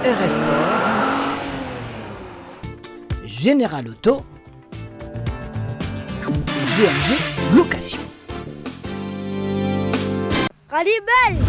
RS Sport, Général Auto, GMG Location. Rallye Belle.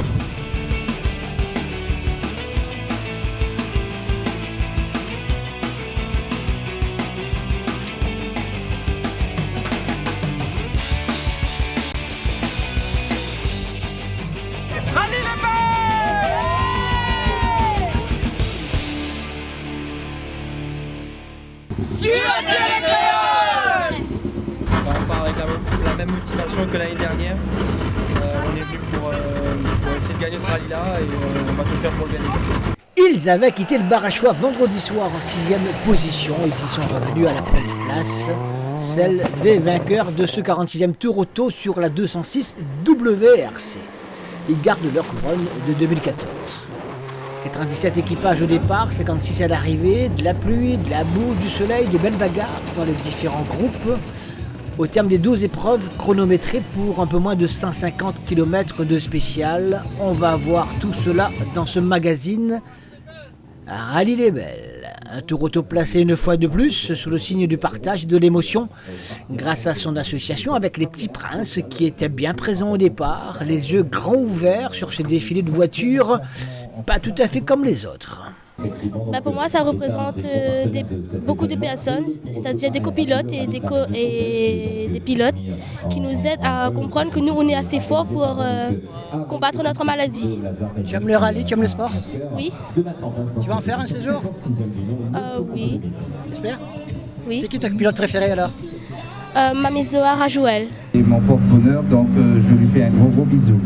On part avec la même motivation que l'année dernière. On est venu pour essayer de gagner ce rallye-là et on va tout faire pour le gagner. Ils avaient quitté le Barachois vendredi soir en 6e position. Ils y sont revenus à la première place, celle des vainqueurs de ce 46e Tour Auto sur la 206 WRC. Ils gardent leur couronne de 2014. 97 équipages au départ, 56 à l'arrivée, de la pluie, de la boue, du soleil, de belles bagarres dans les différents groupes. Au terme des 12 épreuves chronométrées pour un peu moins de 150 km de spécial, on va voir tout cela dans ce magazine Rallye les Belles. Un Tour Auto placé une fois de plus sous le signe du partage et de l'émotion grâce à son association avec les Petits Princes qui étaient bien présents au départ, les yeux grands ouverts sur ce défilé de voitures, pas tout à fait comme les autres. Pour moi, ça représente beaucoup de personnes, c'est-à-dire des copilotes et des pilotes qui nous aident à comprendre que nous, on est assez forts pour combattre notre maladie. Tu aimes le rallye, tu aimes le sport? Oui. Tu vas en faire un séjour? Oui. J'espère. Oui. C'est qui ton pilote préféré alors? Mamie Zohar Joël. Et mon porte-bonheur, donc je lui fais un gros bisou.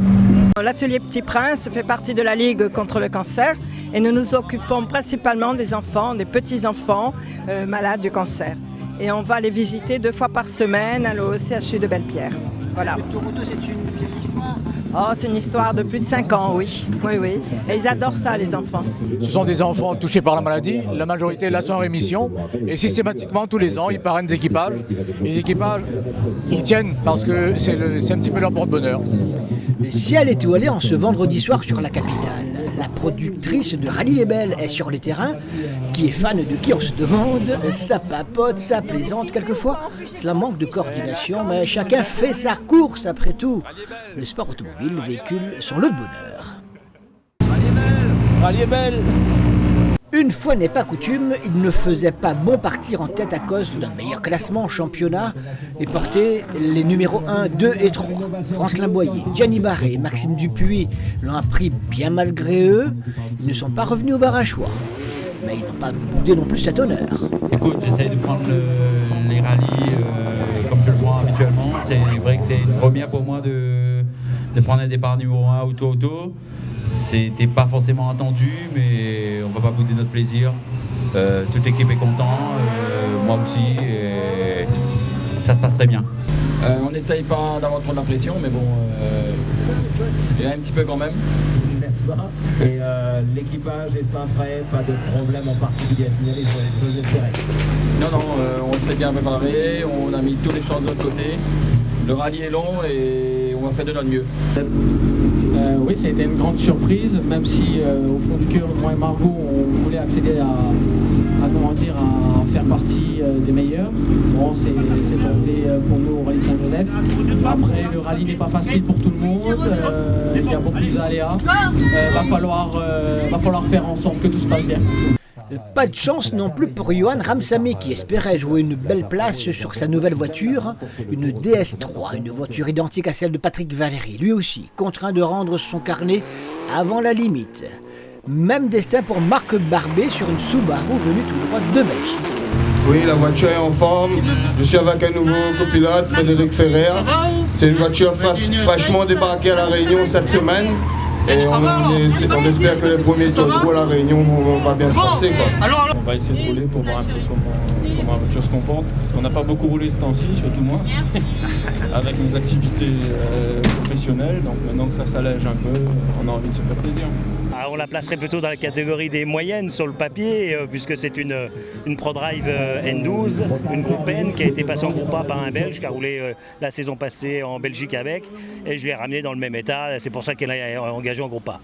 L'atelier Petit Prince fait partie de la Ligue contre le cancer et nous nous occupons principalement des enfants, des petits-enfants malades du cancer. Et on va les visiter 2 fois par semaine au CHU de Belle-Pierre. Voilà. Le Tour Auto, c'est une vieille histoire. Oh, c'est une histoire de plus de 5 ans, oui. Oui, oui. Et ils adorent ça, les enfants. Ce sont des enfants touchés par la maladie. La majorité là sont en rémission. Et systématiquement, tous les ans, ils parrainent des équipages. Les équipages, ils tiennent parce que c'est un petit peu leur porte-bonheur. Le ciel est étoilé en ce vendredi soir sur la capitale. La productrice de Rallye les Belles est sur les terrains. Qui est fan de qui on se demande, ça papote, ça plaisante quelquefois. Cela manque de coordination, mais chacun fait sa course après tout. Le sport automobile véhicule son lot de bonheur. Rallye Belle. Une fois n'est pas coutume, il ne faisait pas bon partir en tête à cause d'un meilleur classement en championnat et porter les numéros 1, 2 et 3. Francelin Boyer, Gianni Barré et Maxime Dupuis l'ont appris bien malgré eux. Ils ne sont pas revenus au Barachois. Mais ils n'ont pas boudé non plus cet honneur. Écoute, j'essaye de prendre les rallyes comme je le prends habituellement. C'est vrai que c'est une première pour moi de prendre un départ numéro 1 auto. C'était pas forcément attendu, mais on va pas bouder notre plaisir. Toute l'équipe est contente, moi aussi, et ça se passe très bien. On n'essaye pas d'avoir trop d'impression, mais bon, il y a un petit peu quand même. N'est-ce pas? Et l'équipage est pas prêt, pas de problème en particulier à signaler sur les choses espérées. Non, on s'est bien préparé, on a mis tous les chances de notre côté. Le rallye est long et on a fait de notre mieux. Oui, ça a été une grande surprise, même si au fond du cœur, moi et Margot, on voulait accéder à faire partie des meilleurs. Bon, c'est tombé pour nous au rallye Saint-Joseph. Après, le rallye n'est pas facile pour tout le monde, il y a beaucoup d'aléas. Va falloir faire en sorte que tout se passe bien. Pas de chance non plus pour Johan Ramsamé qui espérait jouer une belle place sur sa nouvelle voiture, une DS3, une voiture identique à celle de Patrick Valéry, lui aussi contraint de rendre son carnet avant la limite. Même destin pour Marc Barbet sur une Subaru venue tout droit de Belgique. Oui, la voiture est en forme. Je suis avec un nouveau copilote, Frédéric Ferrer. C'est une voiture fraîchement débarquée à La Réunion cette semaine. Et on espère que les premiers tours de roue à La Réunion vont bien se passer, quoi. On va essayer de rouler pour voir un peu comment la voiture se comporte. Parce qu'on n'a pas beaucoup roulé ce temps-ci, surtout moi, avec nos activités professionnelles. Donc maintenant que ça s'allège un peu, on a envie de se faire plaisir. On la placerait plutôt dans la catégorie des moyennes sur le papier, puisque c'est une ProDrive N12, une groupe N qui a été passée en groupe A par un Belge qui a roulé la saison passée en Belgique avec, et je l'ai ramenée dans le même état, c'est pour ça qu'elle est engagée en groupe A.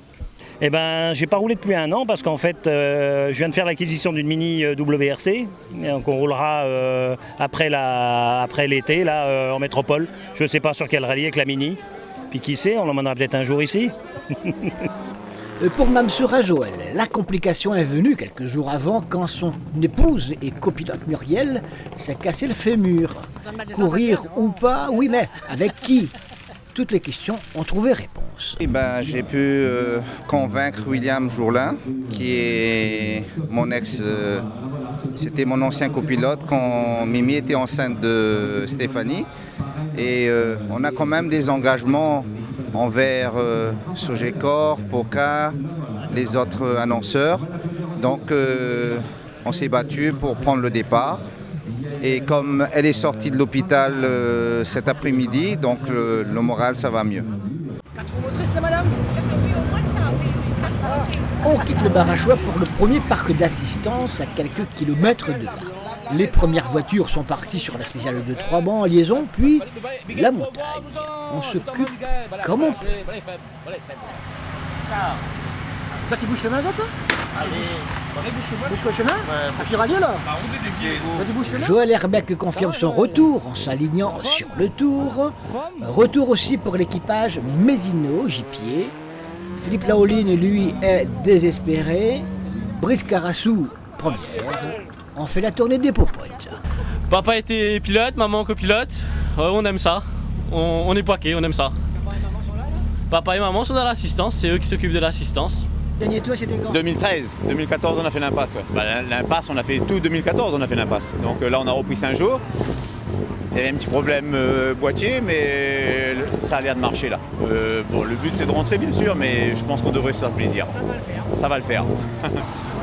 Eh ben, j'ai pas roulé depuis 1 an parce qu'en fait, je viens de faire l'acquisition d'une Mini WRC. Donc on roulera après l'été là en métropole. Je sais pas sur quel rallye avec la Mini. Puis qui sait, on l'emmènera peut-être un jour ici. Pour Mamsura Joël, la complication est venue quelques jours avant quand son épouse et copilote Muriel s'est cassé le fémur. Courir ou pas, oui mais avec qui? Toutes les questions ont trouvé réponse. J'ai pu convaincre William Jourdain, qui est mon ex, c'était mon ancien copilote quand Mimi était enceinte de Stéphanie. Et on a quand même des engagements envers Sogecor, Poca, les autres annonceurs. Donc on s'est battu pour prendre le départ. Et comme elle est sortie de l'hôpital cet après-midi, donc le moral, ça va mieux. 4 roues motrices, ça madame? On quitte le Barachois pour le premier parc d'assistance à quelques kilomètres de là. Les premières voitures sont parties sur la spéciale de Troyes en liaison, puis la montagne. On s'occupe comme on peut. Là, tu bouges chemin, toi? Bouge chemin? À Piralier, là? Joël Herbeck confirme son retour en s'alignant sur le tour. Retour aussi pour l'équipage Mézino, Gipier. Philippe Laoline, lui, est désespéré. Brice Carassou, première. On fait la tournée des popotes. Papa était pilote, maman copilote. On aime ça. On est poiqués, on aime ça. Papa et maman sont dans l'assistance, c'est eux qui s'occupent de l'assistance. Dernier tour, c'était quand? 2013, 2014 on a fait l'impasse. Ouais. L'impasse, on a fait tout 2014, on a fait l'impasse. Donc là on a repris 5 jours. Il y avait un petit problème boîtier, mais ça a l'air de marcher là. Bon, le but c'est de rentrer bien sûr, mais je pense qu'on devrait se faire plaisir. Ça va le faire.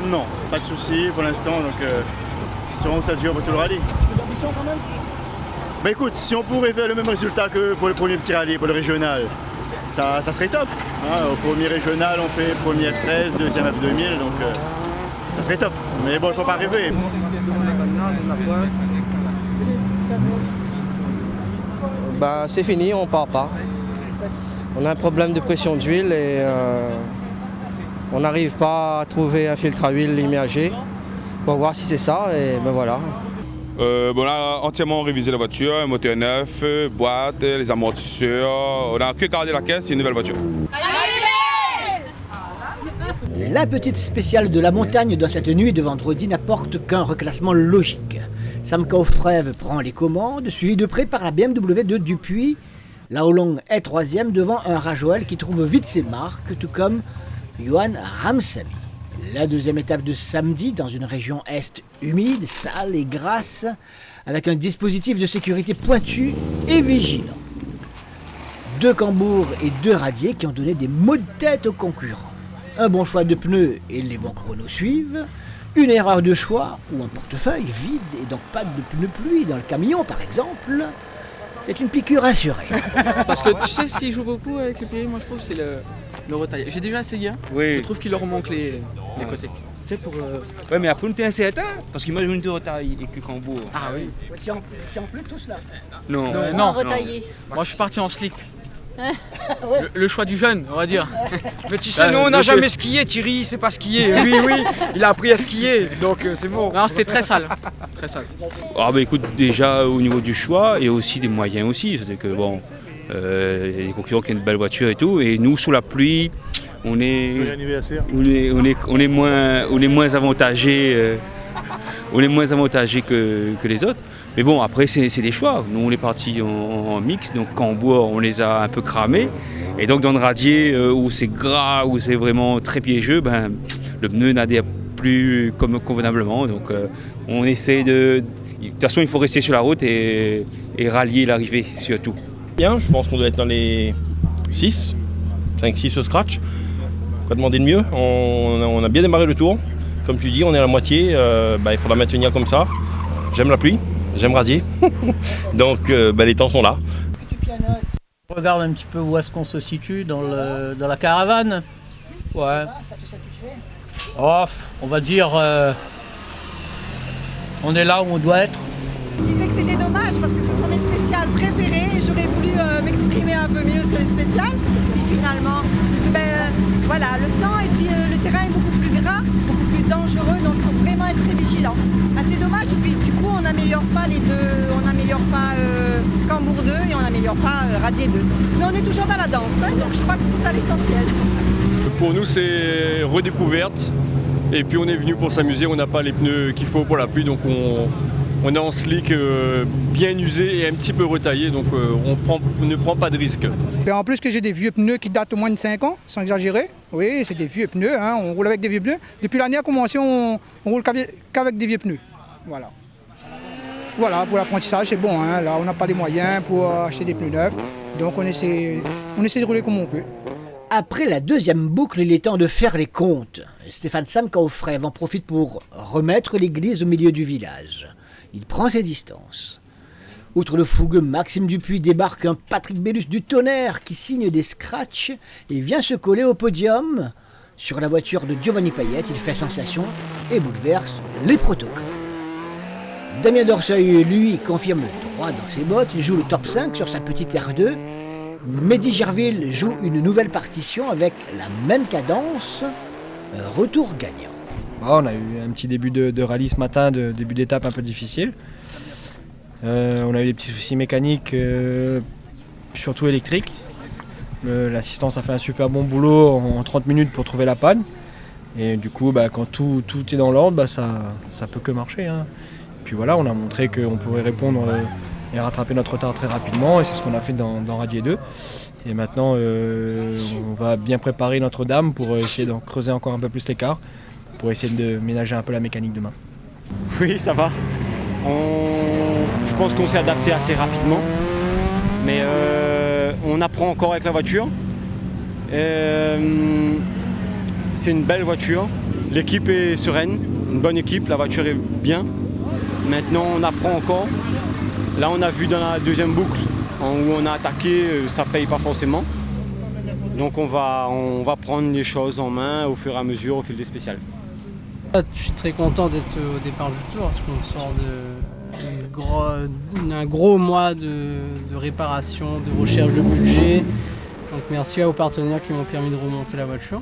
Non, pas de soucis pour l'instant, donc espérons que ça dure pour tout le rallye. L'ambition quand même? Bah écoute, si on pourrait faire le même résultat que pour le premier petit rallye, pour le régional, ça serait top. Hein, au premier régional, on fait premier F13, deuxième F2000, donc ça serait top. Mais bon, il ne faut pas rêver. Bah, c'est fini, on part pas. On a un problème de pression d'huile et on n'arrive pas à trouver un filtre à huile immergé pour voir si c'est ça et ben voilà. On a entièrement révisé la voiture, un moteur neuf, boîte, les amortisseurs. On a que gardé la caisse, c'est une nouvelle voiture. La petite spéciale de la montagne dans cette nuit de vendredi n'apporte qu'un reclassement logique. Sam Kaufrev prend les commandes, suivi de près par la BMW de Dupuis. Laolong est troisième devant un Rajoel qui trouve vite ses marques, tout comme Johan Ramsamy. La deuxième étape de samedi dans une région est humide, sale et grasse, avec un dispositif de sécurité pointu et vigilant. 2 cambours et 2 radiers qui ont donné des maux de tête aux concurrents. Un bon choix de pneus et les bons chronos suivent. Une erreur de choix ou un portefeuille vide et donc pas de pneus pluie dans le camion par exemple. C'est une piqûre assurée. Parce que tu sais, s'ils jouent beaucoup avec les pieds, moi je trouve que c'est le retaillage. J'ai déjà essayé, oui. Je trouve qu'il leur manque les côtés. Tu sais, pour. Ouais, mais après on était incertain, parce que moi je me retaille et que Cambo. Ah oui. Tu en plus tous là? Non. Non. Retaillé. Moi je suis parti en slick. Le choix du jeune, on va dire. Mais tu sais, nous on n'a jamais skié, Thierry il sait pas skier. Oui, il a appris à skier, donc c'est bon. Non, c'était très sale. Très sale. Ah bah écoute, déjà au niveau du choix et aussi des moyens aussi, c'est que bon, les concurrents qui ont une belle voiture et tout, et nous sous la pluie, on est moins avantagés, que les autres. Mais bon, après, c'est des choix. Nous, on est partis en mix, donc en bois, on les a un peu cramés. Et donc, dans le radier, où c'est gras, où c'est vraiment très piégeux, le pneu n'adhère plus convenablement. Donc, on essaie de... De toute façon, il faut rester sur la route et rallier l'arrivée, surtout. Bien, je pense qu'on doit être dans les 5-6 au scratch. Quoi demander de mieux? On a bien démarré le tour. Comme tu dis, on est à la moitié. Il faut la maintenir comme ça. J'aime la pluie. J'aime radier, donc les temps sont là. On regarde un petit peu où est-ce qu'on se situe dans la caravane. Ouais. Ça te satisfait? On va dire, on est là où on doit être. Je disais que c'était dommage parce que ce sont mes spéciales préférées et j'aurais voulu m'exprimer un peu mieux sur les spéciales. Puis finalement, Voilà, le temps et puis le terrain est beaucoup plus gras, beaucoup plus dangereux, donc il faut vraiment être très vigilant. C'est dommage, et puis du coup on n'améliore pas les deux, on n'améliore pas Cambourg 2 et on n'améliore pas Radier 2. Mais on est toujours dans la danse, hein, donc je crois que c'est ça l'essentiel. Pour nous c'est redécouverte, et puis on est venu pour s'amuser, on n'a pas les pneus qu'il faut pour la pluie, donc on est en slick bien usé et un petit peu retaillé, donc on ne prend pas de risque. Et en plus que j'ai des vieux pneus qui datent au moins de 5 ans, sans exagérer. Oui, c'est des vieux pneus, hein, on roule avec des vieux pneus. Depuis l'année a commencé, on roule qu'avec des vieux pneus. Voilà. Voilà, pour l'apprentissage, c'est bon. Hein. Là, on n'a pas les moyens pour acheter des pneus neufs, donc on essaie de rouler comme on peut. Après la deuxième boucle, il est temps de faire les comptes. Stéphane Sam Kaufrève en profite pour remettre l'église au milieu du village. Il prend ses distances. Outre le fougueux Maxime Dupuis, débarque un Patrick Bellus du Tonnerre qui signe des scratchs et vient se coller au podium. Sur la voiture de Giovanni Payet, il fait sensation et bouleverse les protocoles. Damien Dorseuil, lui, confirme le droit dans ses bottes. Il joue le top 5 sur sa petite R2. Mehdi Gerville joue une nouvelle partition avec la même cadence. Retour gagnant. On a eu un petit début de rallye ce matin, début d'étape un peu difficile. On a eu des petits soucis mécaniques, surtout électriques. L'assistance a fait un super bon boulot en 30 minutes pour trouver la panne. Et du coup, quand tout est dans l'ordre, ça peut que marcher. Hein. Puis voilà, on a montré qu'on pourrait répondre et rattraper notre retard très rapidement. Et c'est ce qu'on a fait dans Radier 2. Et maintenant, on va bien préparer Notre-Dame pour essayer d'en creuser encore un peu plus l'écart, pour essayer de ménager un peu la mécanique demain. Oui, ça va. Je pense qu'on s'est adapté assez rapidement, mais on apprend encore avec la voiture. C'est une belle voiture, l'équipe est sereine, une bonne équipe, la voiture est bien. Maintenant on apprend encore. Là on a vu dans la deuxième boucle où on a attaqué, ça ne paye pas forcément. Donc on va prendre les choses en main au fur et à mesure, au fil des spéciales. Je suis très content d'être au départ du tour parce qu'on sort d'un gros mois de réparation, de recherche de budget. Donc merci aux partenaires qui m'ont permis de remonter la voiture.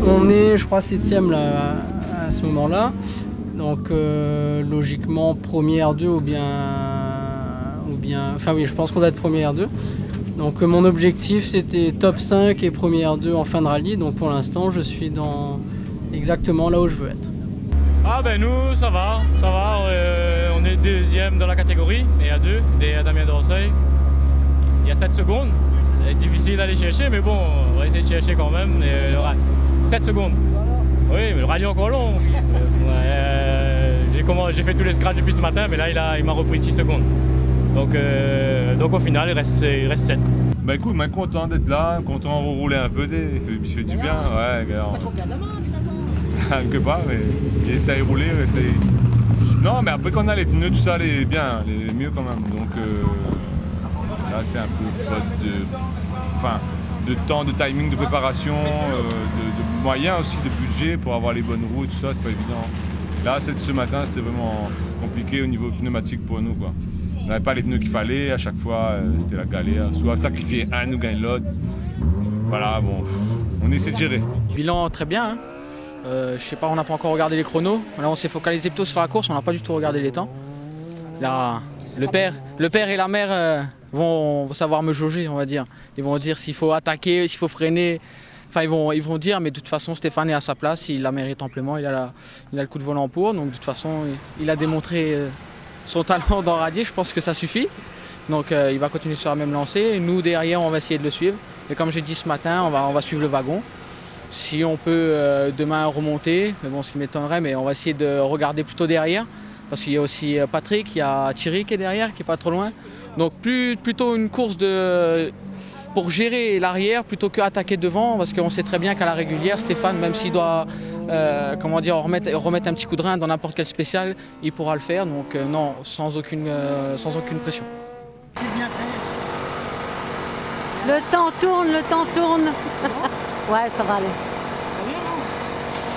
On est, je crois, 7e là, à ce moment-là. Donc logiquement premier R2 ou bien... Enfin oui, je pense qu'on doit être premier R2. Donc mon objectif c'était top 5 et premier R2 en fin de rallye. Donc pour l'instant je suis exactement là où je veux être. Ah ben nous ça va, on est deuxième dans la catégorie, et à 2, et Damien Dorseuil. Il y a 7 secondes, c'est difficile d'aller chercher, mais bon, on va essayer de chercher quand même. 7 secondes. Oui, mais le rallye est encore long. J'ai fait tous les scratchs depuis ce matin, mais là il m'a repris 6 secondes. Donc au final il reste 7. Bah écoute, content d'être là, content de rouler un peu, il fait du bien. Ouais, Pas trop bien demain finalement. Que pas, mais essaye de rouler, essaye. Non, mais après quand on a les pneus, tout ça, les bien, les mieux quand même. Donc là c'est un peu faute de temps, de timing, de préparation, de moyens aussi, de budget pour avoir les bonnes roues et tout ça, c'est pas évident. Là, ce matin, c'était vraiment compliqué au niveau pneumatique pour nous, quoi. On n'avait pas les pneus qu'il fallait, à chaque fois c'était la galère, soit sacrifier un ou gagner l'autre. Voilà, bon, on essaie de gérer. Bilan très bien, hein. Je sais pas, on n'a pas encore regardé les chronos. Là on s'est focalisé plutôt sur la course, on n'a pas du tout regardé les temps. Là, le père et la mère vont savoir me jauger, on va dire. Ils vont dire s'il faut attaquer, s'il faut freiner. Enfin ils vont dire, mais de toute façon Stéphane est à sa place, il la mérite amplement, il a le coup de volant pour, donc de toute façon il a démontré son talent dans Radier, je pense que ça suffit. Donc il va continuer sur la même lancée, et nous derrière on va essayer de le suivre. Et comme j'ai dit ce matin, on va suivre le wagon. Si on peut demain remonter, mais bon ce qui m'étonnerait, mais on va essayer de regarder plutôt derrière. Parce qu'il y a aussi Patrick, il y a Thierry qui est derrière, qui est pas trop loin. Donc plutôt une course pour gérer l'arrière plutôt qu'attaquer devant, parce qu'on sait très bien qu'à la régulière, Stéphane, même s'il doit remettre un petit coup de rein dans n'importe quel spécial, il pourra le faire. Donc non, sans aucune pression. C'est bien fait. Le temps tourne. Ouais, ça va aller.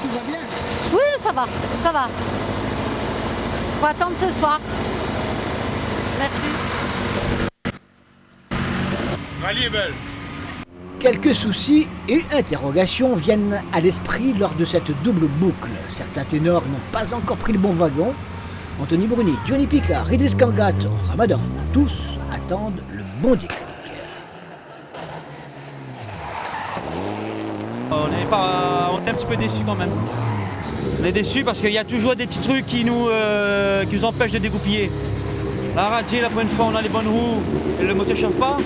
Tout va bien? Oui, ça va. Faut attendre ce soir. Merci. Rallye est belle. Quelques soucis et interrogations viennent à l'esprit lors de cette double boucle. Certains ténors n'ont pas encore pris le bon wagon. Anthony Bruni, Johnny Picard, Idriss Kangat, Ramadan, tous attendent le bon déclic. On est un petit peu déçus quand même. On est déçus parce qu'il y a toujours des petits trucs qui nous empêchent de dégoupiller. La radier, la première fois on a les bonnes roues et le moteur ne chauffe pas,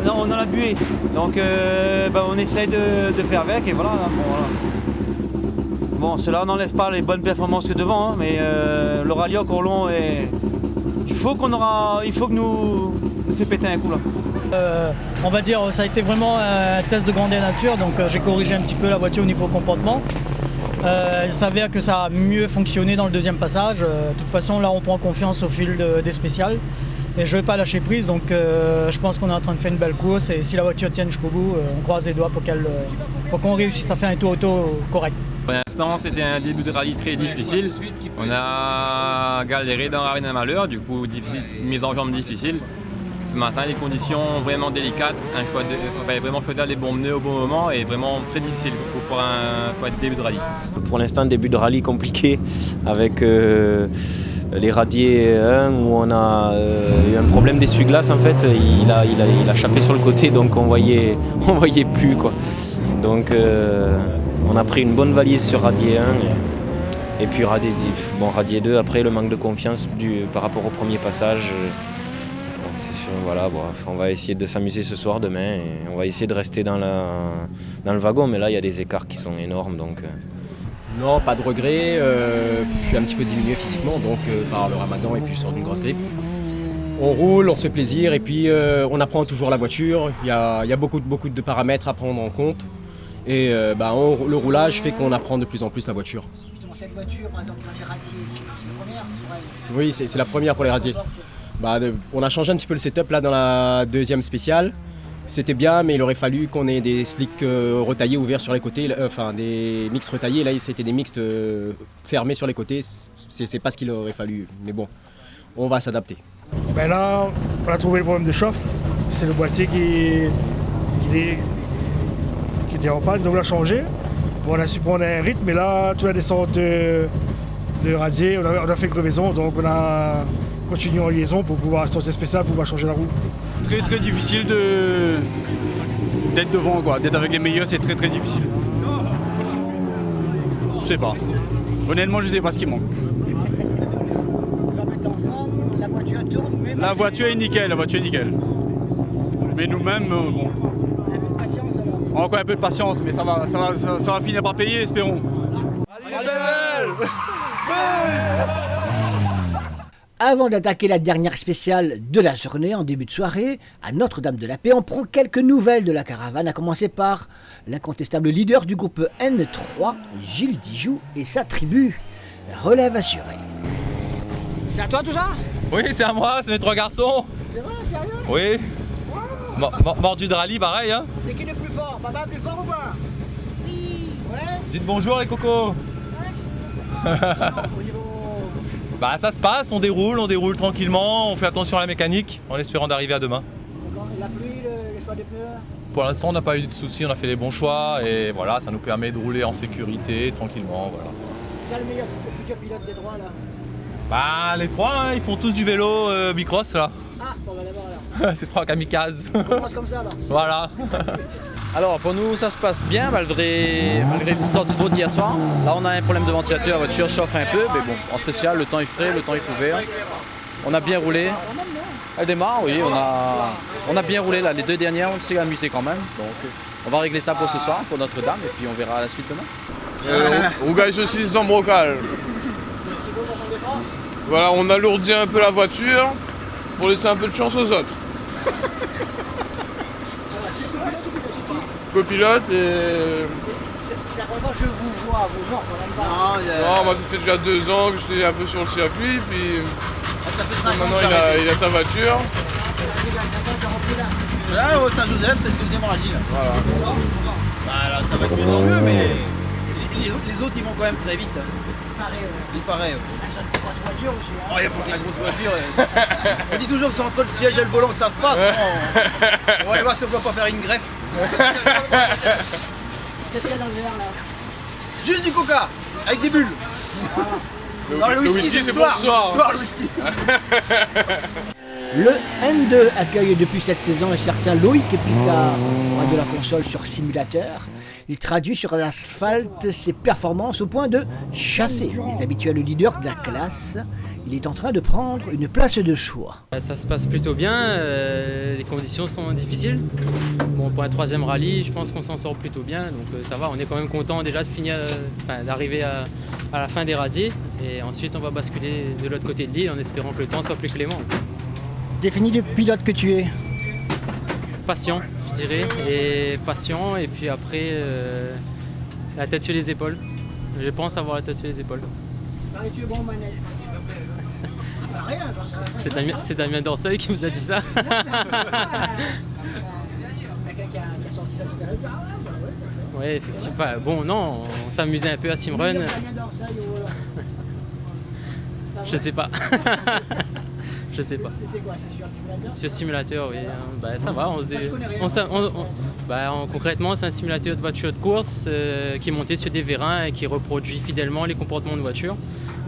on a la buée. Donc on essaye de faire avec et voilà. Bon, cela n'enlève pas les bonnes performances que devant, hein, mais le rallye encore long et il faut que nous fait péter un coup là. On va dire ça a été vraiment un test de grandeur nature, donc j'ai corrigé un petit peu la voiture au niveau comportement. Il s'avère que ça a mieux fonctionné dans le deuxième passage. De toute façon là on prend confiance au fil des spéciales et je ne vais pas lâcher prise, donc je pense qu'on est en train de faire une belle course et si la voiture tient jusqu'au bout, on croise les doigts pour qu'on réussisse à faire un tour auto correct. Pour l'instant, c'était un début de rallye très difficile. On a galéré dans l'arène à malheur, du coup, mise en jambe difficile. Ce matin, les conditions vraiment délicates. Il fallait vraiment choisir les bons pneus au bon moment et vraiment très difficile pour un début de rallye. Pour l'instant, début de rallye compliqué avec les radiers 1 où on a eu un problème d'essuie-glace en fait. Il a chapé sur le côté, donc on voyait plus quoi. Donc on a pris une bonne valise sur radier 1 et puis radier 2 après le manque de confiance par rapport au premier passage. C'est sûr, voilà, on va essayer de s'amuser ce soir, demain, et on va essayer de rester dans le wagon, mais là il y a des écarts qui sont énormes. Donc, Non, pas de regret, je suis un petit peu diminué physiquement donc par le ramadan et puis je sors d'une grosse grippe. On roule, on se fait plaisir et puis on apprend toujours la voiture, il y a beaucoup de paramètres à prendre en compte et le roulage fait qu'on apprend de plus en plus la voiture. Justement, cette voiture, par exemple, dans les radiers, c'est la première pour elle? Oui, c'est la première pour les radiers. On a changé un petit peu le setup là dans la deuxième spéciale. C'était bien, mais il aurait fallu qu'on ait des slicks retaillés ouverts sur les côtés, des mix retaillés. Là, c'était des mix fermés sur les côtés. C'est pas ce qu'il aurait fallu. Mais bon, on va s'adapter. Là, on a trouvé le problème de chauffe. C'est le boîtier qui était en panne, donc on l'a changé. On a su prendre un rythme, mais là, toute la descente de radier, on a fait crevaison, donc on a continué en liaison pour pouvoir sortir spécial, pour pouvoir changer la roue. Très très difficile d'être devant, quoi. D'être avec les meilleurs, c'est très très difficile. Je sais pas. Honnêtement, je sais pas ce qui manque. L'homme est en forme, la voiture tourne, mais... La voiture est nickel, Mais nous-mêmes, bon... Encore un peu de patience, mais ça va finir par payer, espérons. Avant d'attaquer la dernière spéciale de la journée en début de soirée, à Notre-Dame-de-la-Paix, on prend quelques nouvelles de la caravane, à commencer par l'incontestable leader du groupe N3, Gilles Dijoux et sa tribu. Relève assurée. C'est à toi tout ça? Oui, c'est à moi, c'est mes 3 garçons. C'est vrai, sérieux? Oui. Mordu de rallye, pareil. Hein. C'est qui le plus fort? Papa plus fort ou pas? Oui. Ouais. Dites bonjour les cocos. Ça se passe, on déroule tranquillement, on fait attention à la mécanique en espérant d'arriver à demain. La pluie, les choix des pneus? Pour l'instant on n'a pas eu de soucis, on a fait les bons choix et voilà, ça nous permet de rouler en sécurité, tranquillement. Voilà. C'est le meilleur futur pilote des 3 là? Les 3, hein, ils font tous du vélo bicross là. Ah, bon d'abord alors. C'est 3 kamikazes. On commence comme ça là. Voilà. Alors pour nous ça se passe bien malgré une petite sortie de route d'hier soir. Là on a un problème de ventilateur, la voiture chauffe un peu, mais bon, en spécial le temps est frais, le temps est couvert. On a bien roulé. Elle démarre, oui, on a bien roulé là, les 2 dernières, on s'est amusé quand même. Donc on va régler ça pour ce soir, pour Notre-Dame, et puis on verra la suite demain. Rougage aussi sans brocal. Voilà, on alourdit un peu la voiture pour laisser un peu de chance aux autres. Copilote et... C'est la première fois que je vous vois, vos gens quand même pas. Non, moi ça fait déjà 2 ans que j'étais un peu sur le circuit, puis ça fait 5 ans maintenant il a sa voiture. Là, au Saint-Joseph, c'est le 2e rallye là. Voilà. Là, ça va de mieux en mieux, mais les autres ils vont quand même très vite. Il paraît. Une grosse voiture aussi. Oh, il n'y a pas que la grosse voiture. On dit toujours que c'est entre le siège et le volant que ça se passe. On va voir si on ne peut pas faire une greffe. Qu'est-ce qu'il y a dans le verre là? Juste du coca, avec des bulles. Le whisky, c'est pour ce soir. Ce soir, le whisky. Le N2 accueille depuis cette saison un certain Loïc Picard, roi de la console sur simulateur. Il traduit sur l'asphalte ses performances au point de chasser les habituels leaders de la classe. Il est en train de prendre une place de choix. Ça se passe plutôt bien, les conditions sont difficiles. Bon, pour un 3e rallye, je pense qu'on s'en sort plutôt bien, donc ça va, on est quand même content déjà de finir, d'arriver à la fin des radiers. Et ensuite on va basculer de l'autre côté de l'île en espérant que le temps soit plus clément. Définis le pilote que tu es. Patient, je dirais, et patient, et puis après la tête sur les épaules. Je pense avoir la tête sur les épaules. Tu es bon manette. C'est Damien Dorseuil qui vous a dit ça. Ouais, effectivement. Bon, non, on s'amusait un peu à Simrun. Je sais pas. Je sais pas. C'est quoi, c'est sur simulateur? Sur simulateur, oui. Ça va, concrètement, c'est un simulateur de voiture de course qui est monté sur des vérins et qui reproduit fidèlement les comportements de voiture.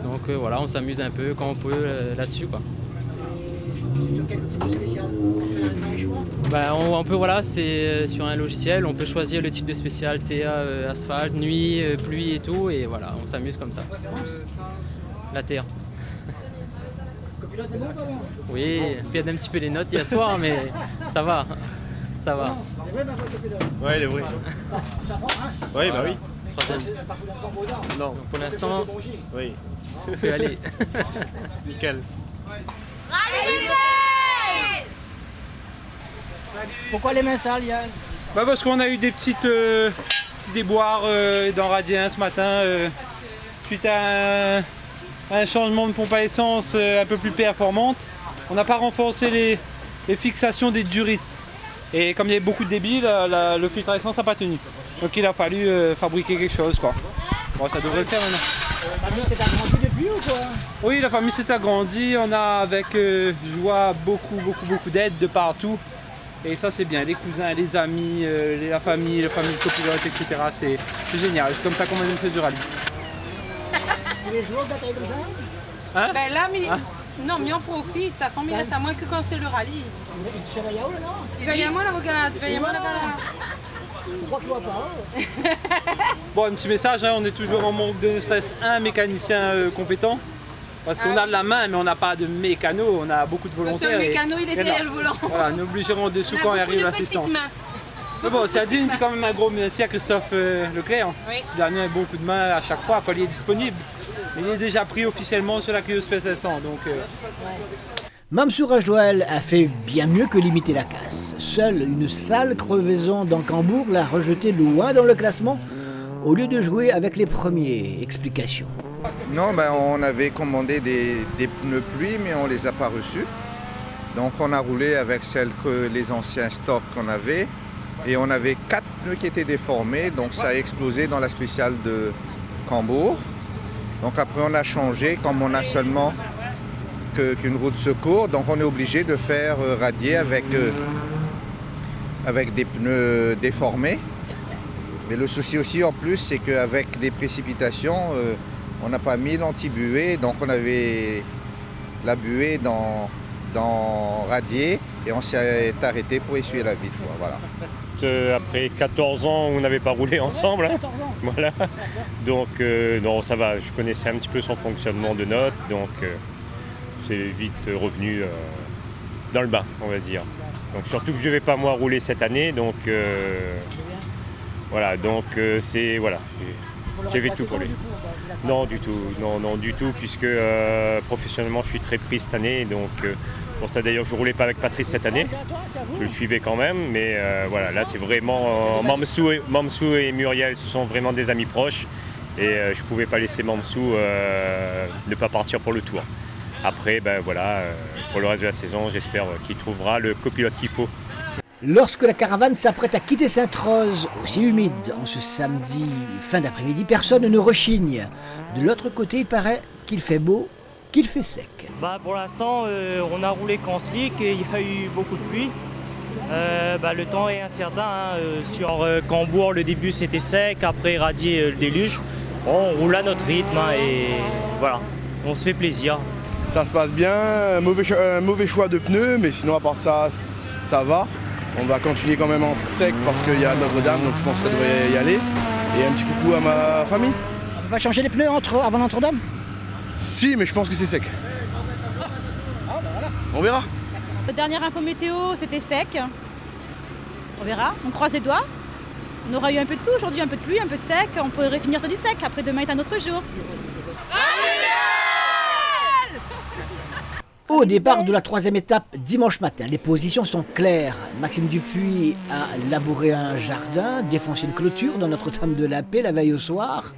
Donc voilà, on s'amuse un peu quand on peut là-dessus, quoi. Et sur quel type de spécial? On fait un choix? On peut, voilà, c'est sur un logiciel, on peut choisir le type de spécial, TA, asphalte, nuit, pluie et tout, et voilà, on s'amuse comme ça. La terre. Oui, puis il y a un petit peu les notes hier soir, mais ça va. Ça va. Ouais, il est vrai. Ça prend, hein? Oui, bah oui. 3e. Non. Pour l'instant, oui. On peut aller. Nickel. Pourquoi les mains sales, Yann? Parce qu'on a eu des petits déboires dans Radier 1 ce matin suite à un changement de pompe à essence un peu plus performante. On n'a pas renforcé les fixations des durites. Et comme il y avait beaucoup de débit, le filtre à essence n'a pas tenu. Donc il a fallu fabriquer quelque chose, quoi. Bon, ça devrait le faire maintenant. La famille s'est agrandie depuis ou quoi? Oui, la famille s'est agrandie. On a avec joie beaucoup d'aide de partout. Et ça c'est bien, les cousins, les amis, la famille de copilote, etc. C'est génial, c'est comme ça qu'on mène fait du rallye. Tous les jours, t'as comme ça? Hein? Ben là, non, mais on profite, ça fait mieux, ça moins que quand c'est le rallye. Il se réveille où là, non? Il va y avoir là, regarde, il va y avoir là. Je crois que je vois pas. Bon, un petit message, hein, on est toujours en manque de stress, un mécanicien compétent. Parce qu'on a de la main, mais on n'a pas de mécano, on a beaucoup de volontaires. Le seul mécano, il est derrière le volant. Voilà, nous obligerons dessous quand arrive l'assistance. Mais bon, ça dit quand même un gros merci à Christophe Leclerc. Oui. Il a donné un bon coup de main à chaque fois quand il est disponible. Il est déjà pris officiellement sur la Clio Space 500. Donc, Mamsoura Joël a fait bien mieux que limiter la casse. Seule une sale crevaison dans Cambourg l'a rejeté loin dans le classement au lieu de jouer avec les premiers. Explication. Non, on avait commandé des pneus pluie, mais on ne les a pas reçus. Donc on a roulé avec celles que les anciens stocks qu'on avait. Et on avait 4 pneus qui étaient déformés, donc ça a explosé dans la spéciale de Cambourg. Donc après on a changé, comme on a seulement qu'une roue de secours, donc on est obligé de faire radier avec des pneus déformés. Mais le souci aussi en plus, c'est qu'avec des précipitations, on n'a pas mis l'anti-buée, donc on avait la buée dans radier et on s'est arrêté pour essuyer la vitre. Voilà. Après 14 ans, on n'avait pas roulé ensemble. Hein. Voilà. Donc non, ça va, je connaissais un petit peu son fonctionnement de notes, donc c'est vite revenu dans le bain, on va dire. Donc surtout que je ne vais pas moi rouler cette année, donc voilà, donc c'est voilà, j'ai fait tout pour lui. Non du tout, non du tout, puisque professionnellement je suis très pris cette année, donc pour ça d'ailleurs je ne roulais pas avec Patrice cette année, je le suivais quand même, mais voilà, là c'est vraiment Mamsou et Muriel, ce sont vraiment des amis proches, et je ne pouvais pas laisser Mamsou ne pas partir pour le tour. Après, voilà, pour le reste de la saison, j'espère qu'il trouvera le copilote qu'il faut. Lorsque la caravane s'apprête à quitter Sainte-Rose, aussi humide en ce samedi fin d'après-midi, personne ne rechigne. De l'autre côté, il paraît qu'il fait beau, qu'il fait sec. Pour l'instant, on a roulé qu'en slick et il y a eu beaucoup de pluie. Le temps est incertain. Sur Cambourg, le début c'était sec, après Radier, le déluge. On roule à notre rythme et voilà, on se fait plaisir. Ça se passe bien, un mauvais choix de pneus, mais sinon à part ça, ça va. On va continuer quand même en sec parce qu'il y a Notre-Dame, donc je pense que ça devrait y aller. Et un petit coucou à ma famille. On peut pas changer les pneus avant Notre-Dame? Si, mais je pense que c'est sec. On verra. La dernière info météo, c'était sec. On verra, on croise les doigts. On aura eu un peu de tout aujourd'hui, un peu de pluie, un peu de sec. On pourrait finir sur du sec. Après, demain est un autre jour. Au départ de la 3e étape, dimanche matin, les positions sont claires. Maxime Dupuis a labouré un jardin, défoncé une clôture dans Notre-Dame de la Paix la veille au soir.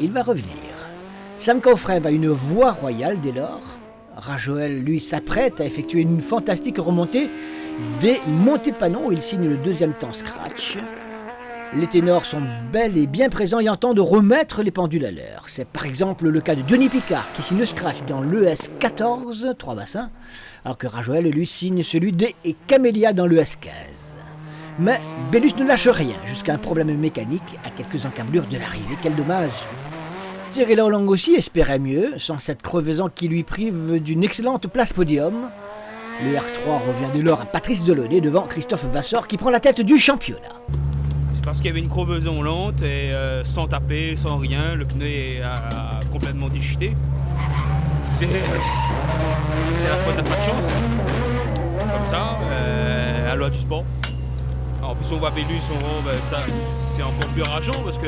Il va revenir. Sam Coffret va une voie royale dès lors. Rajoel, lui, s'apprête à effectuer une fantastique remontée des Montépanon où il signe le 2e temps scratch. Les ténors sont bel et bien présents et entendent remettre les pendules à l'heure. C'est par exemple le cas de Johnny Picard qui signe le scratch dans l'ES 14, 3 bassins, alors que Rajoel lui signe celui des Camélia dans l'ES 15. Mais Bellus ne lâche rien jusqu'à un problème mécanique à quelques encablures de l'arrivée. Quel dommage! Thierry Laulang aussi espérait mieux, sans cette crevaison qui lui prive d'une excellente place podium. Le R3 revient dès lors à Patrice Delaunay devant Christophe Vassor qui prend la tête du championnat. C'est parce qu'il y avait une crevaison lente et sans taper, sans rien, le pneu est complètement déchiqueté. C'est la faute à pas de chance. Comme ça, la loi du sport. En plus on voit Bellus, ça c'est encore plus rageant parce que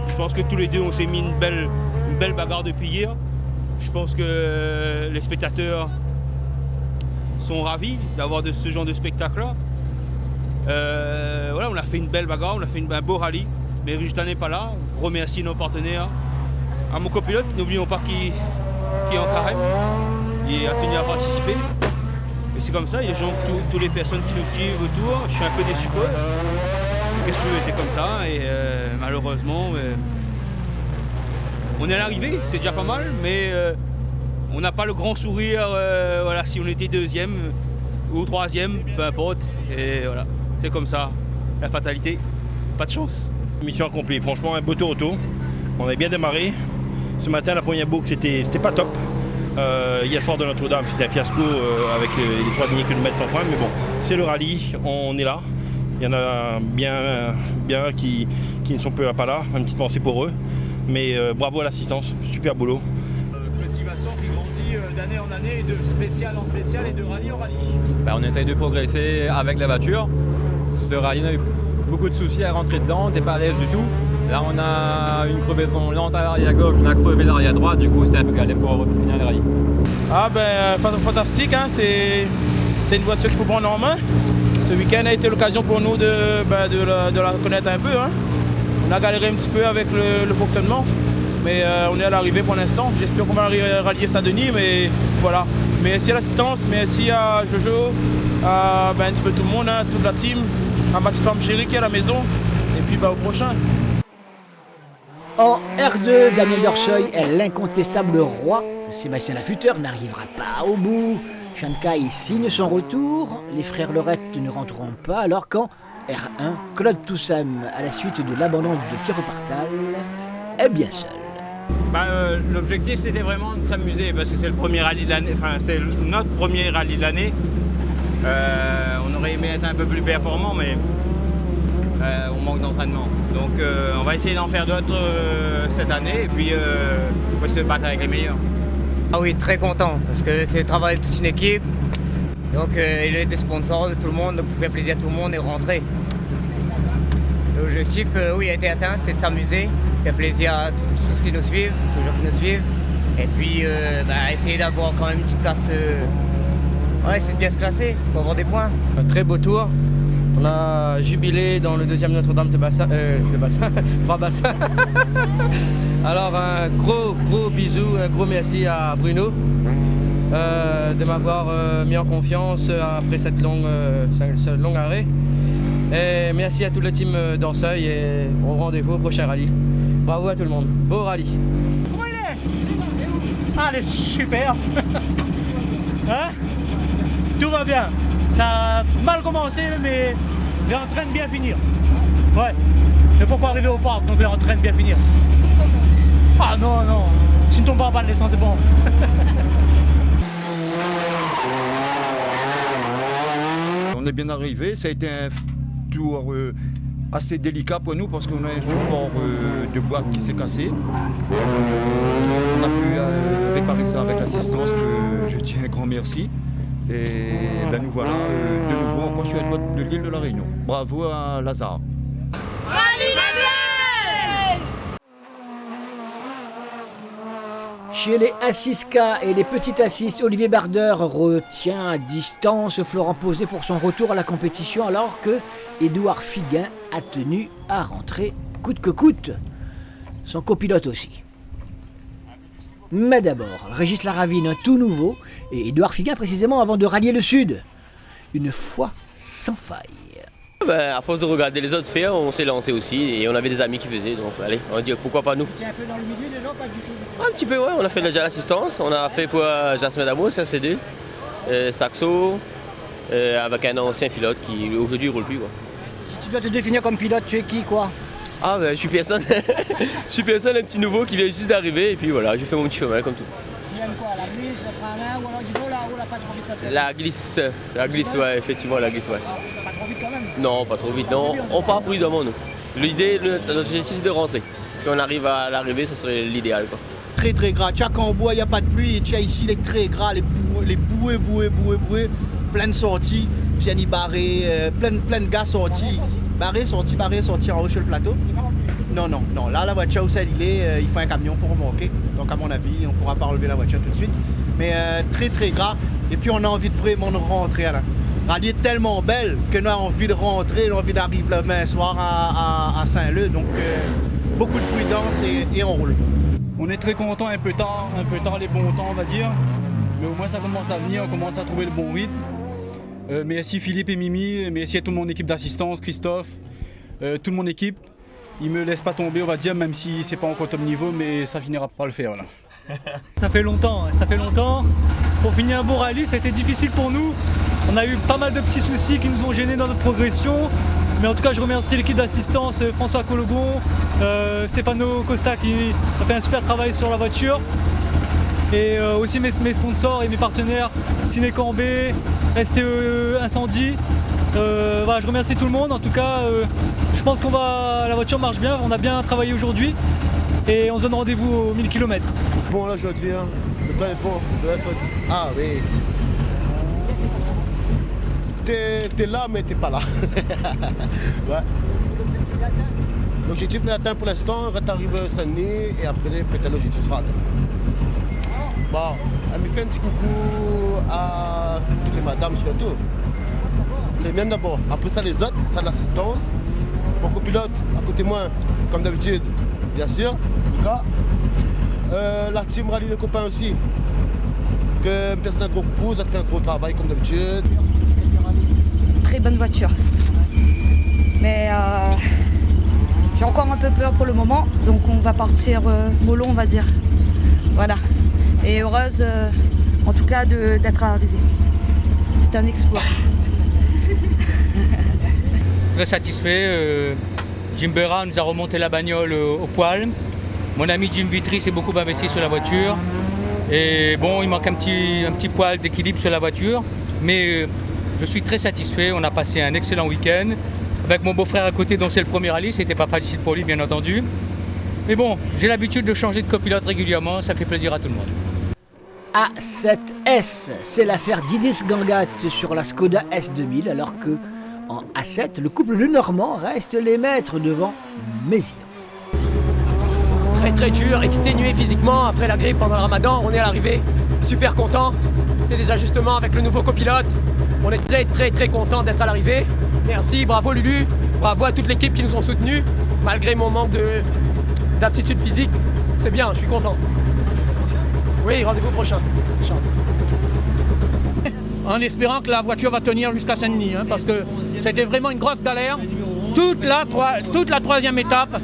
je pense que tous les deux on s'est mis une belle bagarre depuis hier. Je pense que les spectateurs sont ravis d'avoir ce genre de spectacle-là. Voilà, on a fait une belle bagarre, on a fait un beau rallye, mais Rujtan n'est pas là. Gros merci à nos partenaires, à mon copilote, n'oublions pas qu'il est en carême, il a tenu à participer. Et c'est comme ça, il y a toutes les personnes qui nous suivent autour, je suis un peu déçu pour eux. Qu'est-ce que tu veux, c'est comme ça, et malheureusement, on est à l'arrivée, c'est déjà pas mal, mais on n'a pas le grand sourire, voilà, si on était 2e ou 3e, peu importe, et voilà, c'est comme ça, la fatalité, pas de chance. Mission accomplie, franchement un beau tour auto, on avait bien démarré. Ce matin la première boucle c'était pas top. Hier soir de Notre-Dame c'était un fiasco avec les 3 derniers kilomètres sans frein, mais bon, c'est le rallye, on est là. Il y en a bien qui ne sont pas là, une petite pensée pour eux. Mais bravo à l'assistance, super boulot. Petit Vincent qui grandit d'année en année, de spécial en spécial et de rallye en rallye. On essaye de progresser avec la voiture. Ce rallye, on a eu beaucoup de soucis à rentrer dedans, on n'était pas à l'aise du tout. Là on a une crevaison lente à l'arrière gauche, on a crevé l'arrière droite, du coup c'était un peu galère pour finir les rallyes. Ah fantastique, hein, c'est une voiture qu'il faut prendre en main. Ce week-end a été l'occasion pour nous de la connaître un peu. Hein. On a galéré un petit peu avec le fonctionnement, mais on est à l'arrivée pour l'instant. J'espère qu'on va rallier Saint-Denis, mais voilà. Merci à l'assistance, merci à Jojo, à un petit peu tout le monde, hein, toute la team, à ma petite femme chérie qui est à la maison, et puis au prochain. En R2, Daniel Dorseuil est l'incontestable roi. Sébastien Lafuteur n'arrivera pas au bout. Shankai signe son retour. Les frères Lorette ne rentreront pas, alors qu'en R1, Claude Toussem, à la suite de l'abandon de Pierre Partal, est bien seul. L'objectif c'était vraiment de s'amuser parce que c'est le premier rallye de l'année, enfin c'était notre premier rallye de l'année. On aurait aimé être un peu plus performant, mais on manque d'entraînement. Donc on va essayer d'en faire d'autres cette année et puis on va se battre avec les meilleurs. Ah oui, très content parce que c'est le travail de toute une équipe. Donc il y a des sponsors de tout le monde, donc il faut faire plaisir à tout le monde et rentrer. L'objectif, oui, a été atteint, c'était de s'amuser, faire plaisir à tous ceux qui nous suivent, tous les gens qui nous suivent. Et puis essayer d'avoir quand même une petite place. Ouais, c'est de bien se classer pour avoir des points. Un très beau tour. On a jubilé dans le 2e Notre-Dame de bassin, 3 bassins. Alors un gros bisou, un gros merci à Bruno de m'avoir mis en confiance après ce long arrêt. Et merci à toute la team d'Orseuil et au rendez-vous au prochain rallye. Bravo à tout le monde, beau rallye. Comment il est? Ah, il est super. Hein? Tout va bien. Ça a mal commencé, mais il est en train de bien finir. Ouais. Mais pourquoi arriver au parc, donc il est en train de bien finir? Ah non, non. Si ne tombe pas en panne d'essence, c'est bon. On est bien arrivé, ça a été un tour assez délicat pour nous parce qu'on a un support de boîte qui s'est cassé. On a pu réparer ça avec l'assistance que je tiens un grand merci. Et ben nous voilà de nouveau encore sur la côte de l'île de la Réunion. Bravo à Lazare. Chez les Assiska et les petites Assis, Olivier Bardeur retient à distance Florent Posé pour son retour à la compétition alors que Édouard Figuin a tenu à rentrer coûte que coûte. Son copilote aussi. Mais d'abord, Régis Laravine, tout nouveau, et Édouard Figuin précisément avant de rallier le Sud. Une fois sans faille. À force de regarder les autres faire, on s'est lancé aussi et on avait des amis qui faisaient, donc allez, on va dire pourquoi pas nous. Tu es un peu dans le milieu déjà, pas du tout? Un petit peu, ouais, on a fait déjà l'assistance, on a fait pour Jasmine Damo, CC2, Saxo, avec un ancien pilote qui aujourd'hui ne roule plus. Quoi. Si tu dois te définir comme pilote, tu es qui quoi? Ah ben je suis personne, je suis personne, un petit nouveau qui vient juste d'arriver et puis voilà, je fais mon petit chemin comme tout. Tu aimes quoi, la glisse, le frein à main ou alors du vélo là où on n'a pas trop vite de La glisse, ouais, effectivement la glisse, ouais. Pas trop vite quand même? Non, pas trop vite, non, on part prudemment nous. L'idée, notre objectif c'est de rentrer. Si on arrive à l'arrivée, ce serait l'idéal quoi. Très très gras, tu as qu'en bois, il n'y a pas de pluie, et tu as ici les très gras, les bouées, plein de sorties, Jenny Barré, plein de gars sortis. Barré, sorti en haut sur le plateau. Non, là la voiture où il est, il faut un camion pour remorquer. Donc à mon avis, on ne pourra pas relever la voiture tout de suite. Mais très très gras. Et puis on a envie de vraiment de rentrer. Rallye est tellement belle que nous avons envie de rentrer, on a envie d'arriver le demain soir à Saint-Leu. Donc beaucoup de prudence et on roule. On est très content, un peu tard les bons temps on va dire. Mais au moins ça commence à venir, on commence à trouver le bon rythme. Merci Philippe et Mimi, merci à toute mon équipe d'assistance, Christophe, toute mon équipe. Ils me laissent pas tomber, on va dire, même si c'est pas encore top niveau, mais ça finira par le faire. Voilà. Ça fait longtemps. Pour finir un bon rallye, ça a été difficile pour nous. On a eu pas mal de petits soucis qui nous ont gênés dans notre progression. Mais en tout cas, je remercie l'équipe d'assistance, François Cologon, Stefano Costa qui a fait un super travail sur la voiture. Et aussi mes sponsors et mes partenaires, Cinecambé, STE Incendie. Voilà, je remercie tout le monde. En tout cas, je pense que la voiture marche bien, on a bien travaillé aujourd'hui. Et on se donne rendez-vous aux 1000 km. Bon là aujourd'hui, hein, le temps est bon. Ah oui. T'es là mais t'es pas là. Ouais. L'objectif est atteint pour l'instant, on arrive à Saint-Denis et après peut-être l'objectif sera atteint. Bon, elle me fait un petit coucou à toutes les madames surtout. Les miennes d'abord, après ça les autres, ça de l'assistance. Mon copilote à côté de moi, comme d'habitude, bien sûr, Lucas. La team rallye les copains aussi. Que me fait un gros coucou, ça te fait un gros travail comme d'habitude. Très bonne voiture. Mais j'ai encore un peu peur pour le moment, donc on va partir mollo on va dire. Voilà. Et heureuse en tout cas d'être arrivée. C'est un exploit. Très satisfait. Jim Berra nous a remonté la bagnole au poil. Mon ami Jim Vitry s'est beaucoup investi sur la voiture. Et bon, il manque un petit poil d'équilibre sur la voiture. Mais je suis très satisfait. On a passé un excellent week-end. Avec mon beau-frère à côté, dont c'est le premier rallye. C'était pas facile pour lui, bien entendu. Mais bon, j'ai l'habitude de changer de copilote régulièrement. Ça fait plaisir à tout le monde. A7S, c'est l'affaire d'Idis Gangat sur la Skoda S2000, alors que en A7, le couple Lenormand reste les maîtres devant Mézillon. Très dur, exténué physiquement après la grippe pendant le ramadan, on est à l'arrivée, super content. C'est des ajustements avec le nouveau copilote. On est très content d'être à l'arrivée. Merci, bravo Lulu, bravo à toute l'équipe qui nous ont soutenus, malgré mon manque d'aptitude physique. C'est bien, je suis content. Oui, rendez-vous prochain. En espérant que la voiture va tenir jusqu'à Saint-Denis, parce que c'était vraiment une grosse galère. Toute la troisième étape,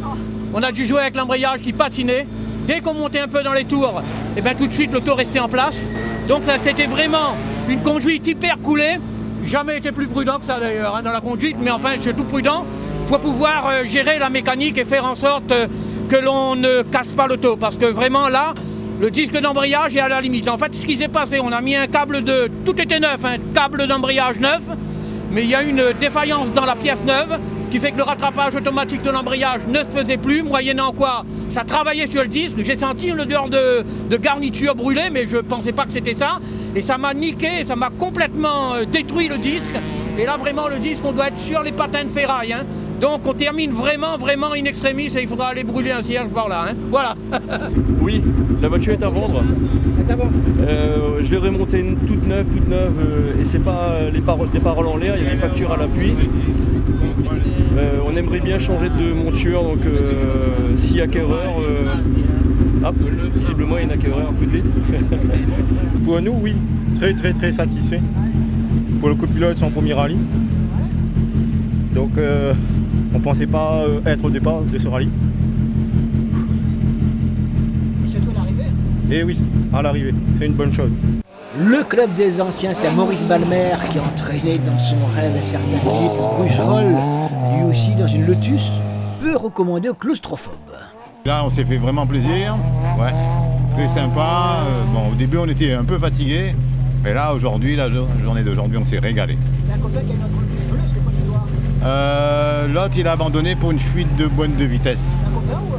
on a dû jouer avec l'embrayage qui patinait. Dès qu'on montait un peu dans les tours, et tout de suite l'auto restait en place. Donc ça, c'était vraiment une conduite hyper coulée. jamais été plus prudent que ça d'ailleurs dans la conduite, mais enfin je suis tout prudent pour pouvoir gérer la mécanique et faire en sorte que l'on ne casse pas l'auto. Parce que vraiment là, le disque d'embrayage est à la limite. En fait, ce qui s'est passé, on a mis un câble de... Tout était neuf, un câble d'embrayage neuf, mais il y a une défaillance dans la pièce neuve qui fait que le rattrapage automatique de l'embrayage ne se faisait plus, moyennant quoi ça travaillait sur le disque. J'ai senti une odeur de garniture brûlée, mais je ne pensais pas que c'était ça. Et ça m'a niqué, ça m'a complètement détruit le disque. Et là, vraiment, le disque, on doit être sur les patins de ferraille. Hein. Donc, on termine vraiment in extremis et il faudra aller brûler un cierge par là. Hein. Voilà. Oui, la voiture est à vendre. Je l'ai remontée toute neuve, et c'est pas des paroles en l'air, il y a des factures à l'appui. On aimerait bien changer de monture, donc s'il y a acquéreur, visiblement il y a un acquéreur à côté. Pour nous, oui, très satisfait. Pour le copilote, son premier rallye. Donc on ne pensait pas être au départ de ce rallye. Et surtout à l'arrivée. Et oui, à l'arrivée, c'est une bonne chose. Le club des anciens, c'est Maurice Balmer qui a entraîné dans son rêve un certain Philippe Brugerolles, lui aussi dans une Lotus, peu recommandé aux claustrophobes. Là, on s'est fait vraiment plaisir, ouais, très sympa. Bon, au début, on était un peu fatigués, mais là, aujourd'hui, la journée d'aujourd'hui, on s'est régalé. T'as un copain qui a une autre Lotus bleue, c'est quoi l'histoire? L'autre, il a abandonné pour une fuite de boîte de vitesse. C'est un copain ou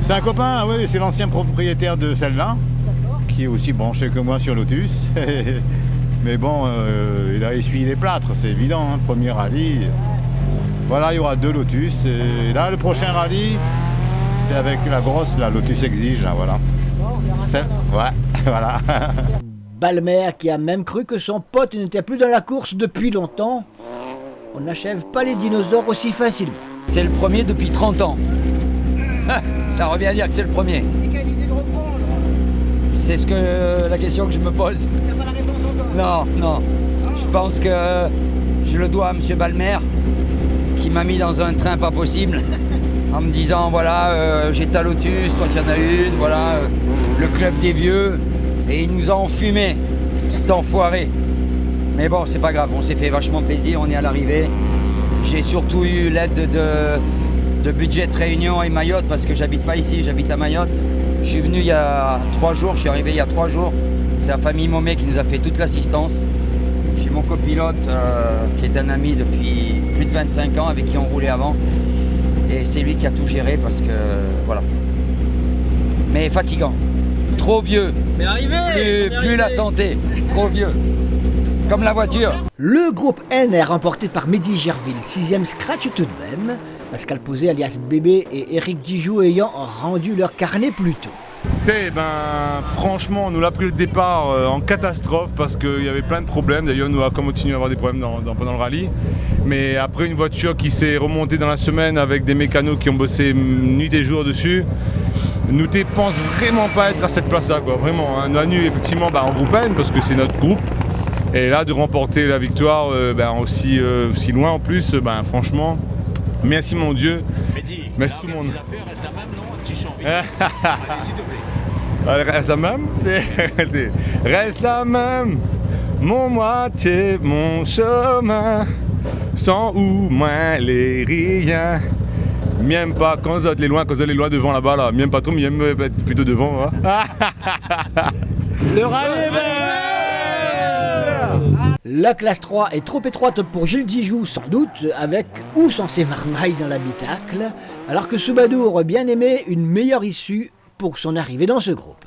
c'est un copain, oui, c'est l'ancien propriétaire de celle-là, qui est aussi branché que moi sur Lotus. Mais bon, il a essuyé les plâtres, c'est évident, hein, premier rallye. Voilà, il y aura 2 Lotus. Et là, le prochain rallye, c'est avec la grosse, la Lotus Exige, là, voilà. Ouais, voilà. Balmer qui a même cru que son pote n'était plus dans la course depuis longtemps. On n'achève pas les dinosaures aussi facilement. C'est le premier depuis 30 ans. Ça revient à dire que c'est le premier. Et quelle idée de reprendre? C'est la question que je me pose. T'as pas la réponse encore? Non. Je pense que je le dois à M. Balmer, qui m'a mis dans un train pas possible, en me disant voilà, j'ai ta Lotus, toi tu en as une, voilà, le club des vieux, et il nous a enfumé, cet enfoiré. Mais bon, c'est pas grave, on s'est fait vachement plaisir, on est à l'arrivée. J'ai surtout eu l'aide de Budget Réunion et Mayotte, parce que j'habite pas ici, j'habite à Mayotte. Je suis venu il y a 3 jours, je suis arrivé il y a 3 jours. C'est la famille Momé qui nous a fait toute l'assistance. J'ai mon copilote qui est un ami depuis plus de 25 ans, avec qui on roulait avant. Et c'est lui qui a tout géré parce que voilà. Mais fatigant, trop vieux. Mais arrivé, plus la santé, trop vieux. Comme la voiture. Le groupe N est remporté par Mehdi Gerville, 6e scratch tout de même. Pascal Posé alias Bébé et Eric Dijoux ayant rendu leur carnet plus tôt. Franchement, on nous l'a pris le départ en catastrophe parce qu'il y avait plein de problèmes. D'ailleurs, nous avons continué à avoir des problèmes pendant le rallye. Mais après, une voiture qui s'est remontée dans la semaine avec des mécanos qui ont bossé nuit et jour dessus, nous ne pense vraiment pas être à cette place-là, quoi. Vraiment, hein. Nous avons effectivement en groupe N parce que c'est notre groupe. Et là, de remporter la victoire aussi loin en plus, franchement, merci mon Dieu. Merci tout le monde. Reste la même, non? Un petit chant. Allez, s'il te plaît. Reste la même. Reste la même. Mon moitié, mon chemin. Sans ou moins les rien. M'aime pas quand vous êtes les loin devant là-bas là. M'aime pas trop, m'aime être plutôt devant. Hein. Le rallye. La classe 3 est trop étroite pour Gilles Dijoux, sans doute, avec ou sans ses marmailles dans l'habitacle, alors que Soubadour aurait bien aimé une meilleure issue pour son arrivée dans ce groupe.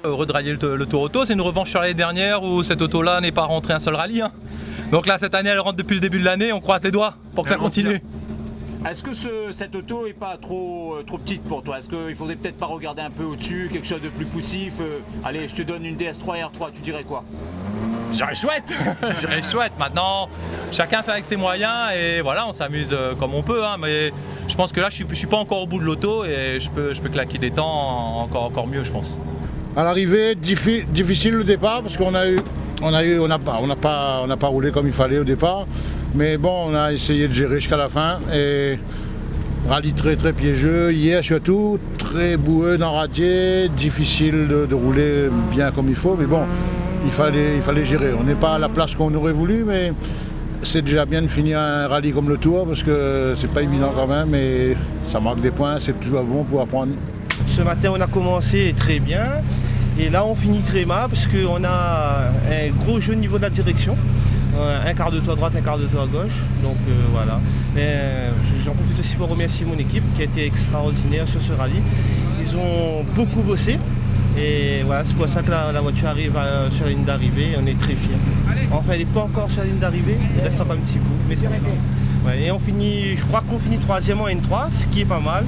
Heureux de rallier le Tour Auto, c'est une revanche sur l'année dernière où cette auto-là n'est pas rentrée un seul rallye. Hein. Donc là, cette année, elle rentre depuis le début de l'année, on croise les doigts pour que ça continue. Est-ce que cette auto est pas trop petite pour toi? Est-ce qu'il faudrait peut-être pas regarder un peu au-dessus, quelque chose de plus poussif? Allez, je te donne une DS3 R3, tu dirais quoi? J'aurais chouette. J'aurais chouette. Maintenant, chacun fait avec ses moyens et voilà, on s'amuse comme on peut. Hein, mais je pense que là, je suis pas encore au bout de l'auto et je peux claquer des temps encore mieux, je pense. À l'arrivée, difficile le départ parce qu'on n'a pas roulé comme il fallait au départ. Mais bon, on a essayé de gérer jusqu'à la fin et rallye très piégeux. Hier surtout, très boueux dans radier, difficile de rouler bien comme il faut. Mais bon, il fallait gérer. On n'est pas à la place qu'on aurait voulu, mais c'est déjà bien de finir un rallye comme le Tour parce que c'est pas évident quand même et ça manque des points, c'est toujours bon pour apprendre. Ce matin on a commencé très bien et là on finit très mal parce qu'on a un gros jeu au niveau de la direction. Un quart de tour à droite, un quart de tour à gauche, donc voilà. J'en profite aussi pour remercier mon équipe qui a été extraordinaire sur ce rallye. Ils ont beaucoup bossé et voilà, c'est pour ça que la voiture arrive sur la ligne d'arrivée et on est très fiers. Enfin, elle n'est pas encore sur la ligne d'arrivée, il reste encore un petit bout, mais c'est pas grave. Ouais, et on finit, je crois qu'on finit 3e en N3, ce qui est pas mal,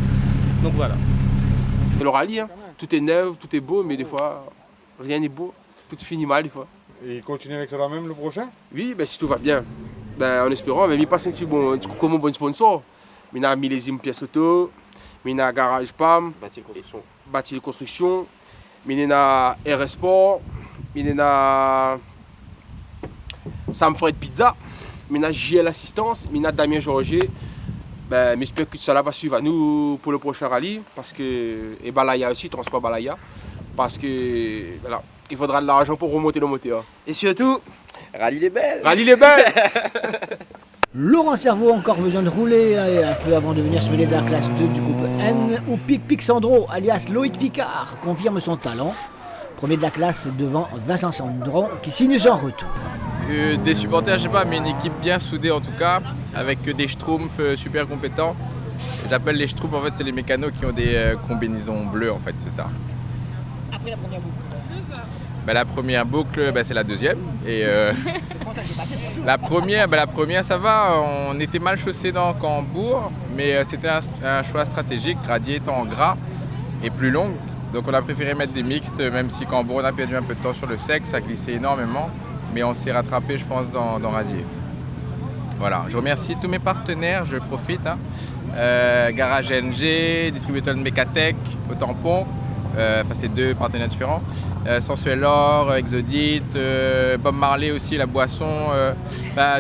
donc voilà. C'est le rallye, hein. Tout est neuf, tout est beau, mais des fois, rien n'est beau, tout finit mal des fois. Et il continue avec ça là même le prochain? Oui, ben, si tout va bien. Ben, en espérant, mais il passe un petit bon, comme un bon sponsor. Il y a millésime pièces auto, il y a garage PAM, bâti de construction, il y a RS Sport, il y a Sam Fred Pizza, il y a JL Assistance, il y a Damien Georgier. Ben, j'espère que ça là va suivre à nous pour le prochain rallye, parce que, et Balaya aussi, Transport Balaya, parce que voilà. Il faudra de l'argent pour remonter le moteur. Et surtout, rallye les belles. Rallye les belles. Laurent Cerveau a encore besoin de rouler un peu avant de venir se mêler dans la classe 2 du groupe N, où Pic Sandro, alias Loïc Picard, confirme son talent. Premier de la classe devant Vincent Sandron qui signe son retour. Des supporters, je sais pas, mais une équipe bien soudée en tout cas, avec des schtroumpfs super compétents. J'appelle les schtroumpfs, en fait, c'est les mécanos qui ont des combinaisons bleues, en fait, c'est ça. Après la première boucle. La première boucle, c'est la deuxième. Et Comment ça s'est passé la première, ça va. On était mal chaussé dans Cambourg, mais c'était un choix stratégique. Gradier étant en gras et plus long, donc on a préféré mettre des mixtes, même si Cambourg on a perdu un peu de temps sur le sec, ça glissait énormément, mais on s'est rattrapé, je pense, dans Radier. Voilà, je remercie tous mes partenaires, je profite. Garage NG, distributeur de Mécatech, au tampon. C'est 2 partenaires différents. Sensuel Or, Exodite, Bob Marley aussi, la boisson.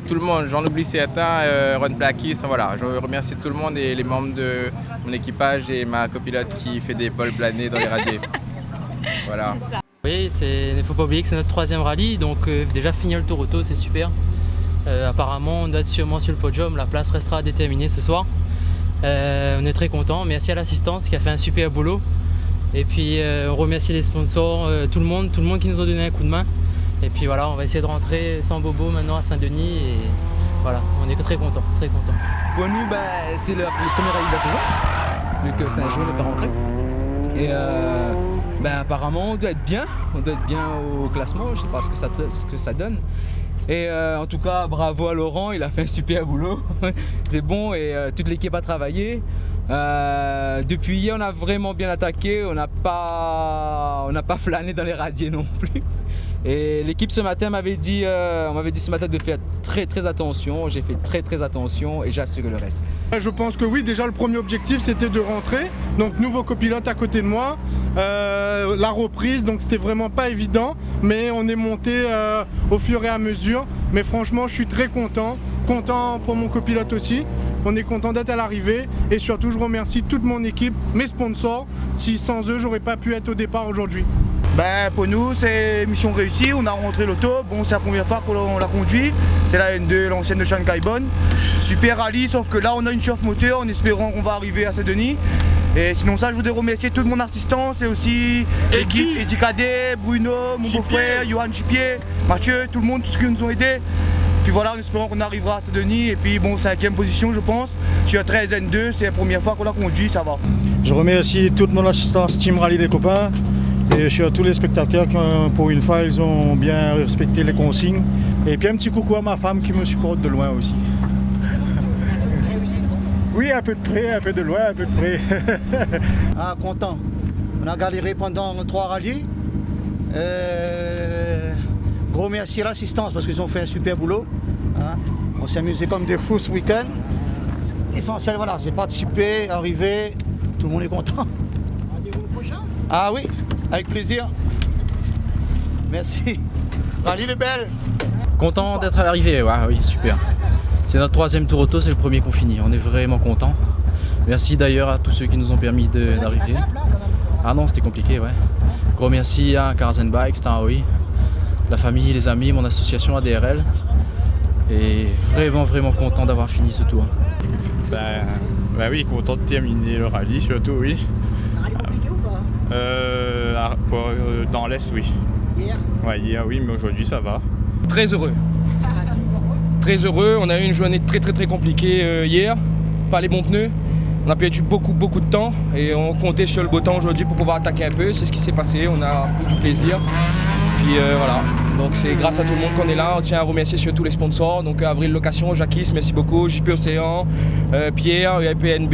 Tout le monde, j'en oublie certains, Ron Blackis. Voilà, je remercie tout le monde et les membres de mon équipage et ma copilote qui fait des bols planés dans les radiers. Voilà. Oui, il ne faut pas oublier que c'est notre 3e rallye, donc déjà finir le tour auto, c'est super. Apparemment, on doit être sûrement sur le podium, la place restera déterminée ce soir. On est très contents, merci à l'assistance qui a fait un super boulot. Et puis on remercie les sponsors, tout le monde qui nous a donné un coup de main. Et puis voilà, on va essayer de rentrer sans bobo maintenant à Saint-Denis et voilà, on est très contents, très contents. Pour nous, c'est le premier rallye de la saison, vu que Saint-Jean n'est pas rentré. Et apparemment on doit être bien au classement, je sais pas ce que ça donne. Et en tout cas, bravo à Laurent, il a fait un super boulot. C'est bon et toute l'équipe a travaillé. Depuis hier, on a vraiment bien attaqué, on n'a pas flâné dans les radiers non plus. Et l'équipe ce matin m'avait dit ce matin de faire très attention. J'ai fait très attention et j'assure le reste. Je pense que oui, déjà le premier objectif c'était de rentrer. Donc nouveau copilote à côté de moi, la reprise, donc c'était vraiment pas évident. Mais on est monté au fur et à mesure. Mais franchement, je suis très content pour mon copilote aussi. On est content d'être à l'arrivée et surtout je remercie toute mon équipe, mes sponsors. Si sans eux, j'aurais pas pu être au départ aujourd'hui. Pour nous, c'est mission réussie, on a rentré l'auto. Bon, c'est la première fois qu'on l'a conduit. C'est la N2, l'ancienne de Shankaibon. Super rallye, sauf que là, on a une chauffe moteur en espérant qu'on va arriver à Saint-Denis. Et sinon ça, je voudrais remercier toute mon assistance et aussi l'équipe, Eddie Cadet, Bruno, mon beau-frère, Johan Chipier, Mathieu, tout le monde, tous ceux qui nous ont aidés. Puis voilà, en espérant qu'on arrivera à Saint-Denis. Et puis bon, 5e position, je pense. Sur 13 N2, c'est la première fois qu'on l'a conduit, ça va. Je remercie toute mon assistance Team Rallye des copains. Et je suis à tous les spectateurs qui, pour une fois, ils ont bien respecté les consignes. Et puis un petit coucou à ma femme qui me supporte de loin aussi. Oui, un peu de près, un peu de loin, un peu de près. Content. On a galéré pendant 3 rallyes. Gros merci à l'assistance parce qu'ils ont fait un super boulot. On s'est amusé comme des fous ce week-end. L'essentiel, voilà, c'est participer, arriver, tout le monde est content. Rendez-vous prochain? Ah oui, avec plaisir. Merci. Rallye les belles. Content d'être à l'arrivée, oui, super. C'est notre 3e tour auto, c'est le premier qu'on finit. On est vraiment contents. Merci d'ailleurs à tous ceux qui nous ont permis d'arriver. Ah non, c'était compliqué, ouais. Gros merci à Cars & Bikes, Staraoui, la famille, les amis, mon association ADRL. Et vraiment content d'avoir fini ce tour. Bah oui, content de terminer le rallye surtout, oui. Un rallye compliqué ou pas? Dans l'Est, oui. Hier? Ouais, hier, oui, mais aujourd'hui ça va. Très heureux. Très heureux, on a eu une journée très compliquée hier, pas les bons pneus. On a perdu beaucoup de temps et on comptait sur le beau temps aujourd'hui pour pouvoir attaquer un peu. C'est ce qui s'est passé, on a pris du plaisir. Puis voilà, donc c'est grâce à tout le monde qu'on est là. On tient à remercier surtout les sponsors, donc Avril Location, Jacquis, merci beaucoup, JP Océan, Pierre, UAPNB,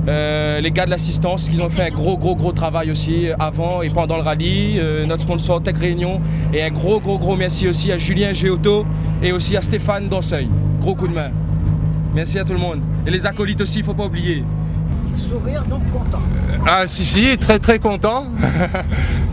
les gars de l'assistance qui ont fait un gros travail aussi avant et pendant le rallye, notre sponsor Tech Réunion, et un gros merci aussi à Julien Géauto et aussi à Stéphane Danseuil. Gros coup de main. Merci à tout le monde. Et les acolytes aussi, il ne faut pas oublier. Sourire, donc content. Ah si, très content.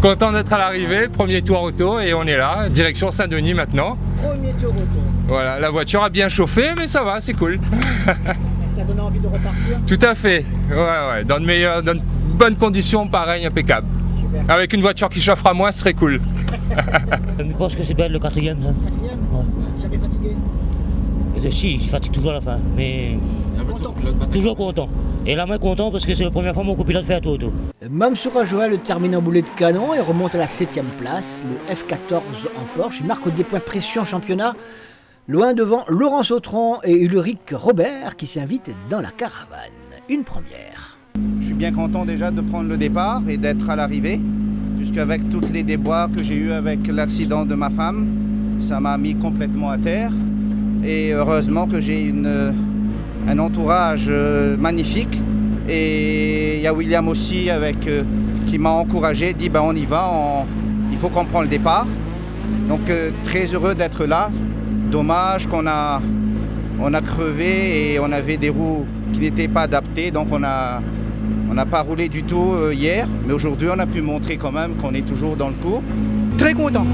Content d'être à l'arrivée, premier tour auto et on est là, direction Saint-Denis maintenant. Premier tour auto. Voilà, la voiture a bien chauffé mais ça va, c'est cool. Ça donne envie de repartir? Tout à fait, ouais, dans de bonnes conditions, pareil, impeccable. Super. Avec une voiture qui chauffera moins, ce serait cool. Je pense que c'est peut-être le quatrième. Ça. Quatrième? Ouais. Jamais fatigué? Si, je fatigue toujours à la fin, mais toujours content. Et là, moi content parce que c'est la première fois que mon copilote fait un tour auto. Mamsoura Joël termine en boulet de canon et remonte à la 7ème place. Le F14 en Porsche, il marque des points précieux en championnat. Loin devant Laurent Sautron et Ulrich Robert qui s'invitent dans la caravane. Une première. Je suis bien content déjà de prendre le départ et d'être à l'arrivée, puisqu'avec tous les déboires que j'ai eus avec l'accident de ma femme, ça m'a mis complètement à terre. Et heureusement que j'ai un entourage magnifique. Et il y a William aussi qui m'a encouragé, dit on y va, il faut qu'on prenne le départ. Donc très heureux d'être là. Dommage qu'on a crevé et on avait des roues qui n'étaient pas adaptées, donc on n'a pas roulé du tout hier. Mais aujourd'hui on a pu montrer quand même qu'on est toujours dans le coup. Très content.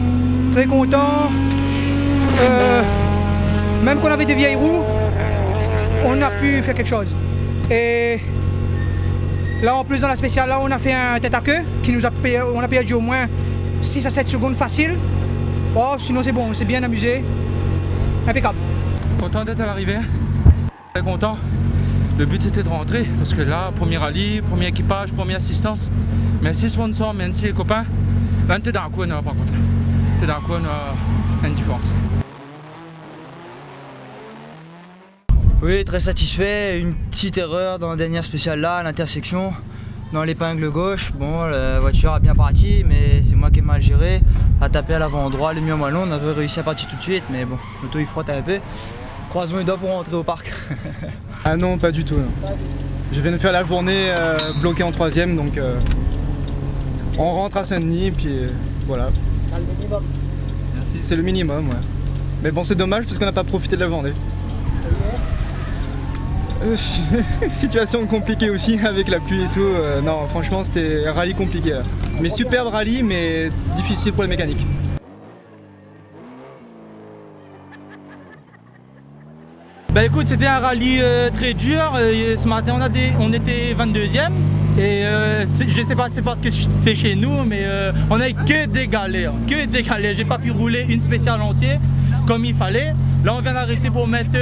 Même qu'on avait des vieilles roues, on a pu faire quelque chose. Et là, en plus, dans la spéciale, là, on a fait un tête à queue qui on a perdu au moins 6 à 7 secondes facile. Oh, sinon, c'est bon, on s'est bien amusé. Impeccable. Content d'être à l'arrivée. Très content. Le but, c'était de rentrer parce que là, premier rallye, premier équipage, première assistance. Merci sponsors, merci les copains. Là, on est dans le coup, on n'a pas content. On est dans le coup, on a une différence. Oui, très satisfait. Une petite erreur dans la dernière spéciale là, à l'intersection, dans l'épingle gauche. Bon, la voiture a bien parti, mais c'est moi qui ai mal géré. A tapé à l'avant droit, les mieux moins long, on avait réussi à partir tout de suite, mais bon, l'auto il frotte un peu. Croisons les doigts pour rentrer au parc. Ah non, pas du tout. Non. Je viens de faire la journée bloquée en 3ème, donc on rentre à Saint-Denis, et puis voilà. Ce sera le minimum. Merci. C'est le minimum, ouais. Mais bon, c'est dommage parce qu'on n'a pas profité de la journée. Situation compliquée aussi avec la pluie et tout. Non, franchement, c'était un rallye compliqué. Là. Mais superbe rallye, mais difficile pour les mécaniques. Bah écoute, c'était un rallye très dur. Ce matin, on était 22e. Et je sais pas si c'est parce que c'est chez nous, mais on a eu que des galères. J'ai pas pu rouler une spéciale entière comme il fallait. Là, on vient d'arrêter pour mettre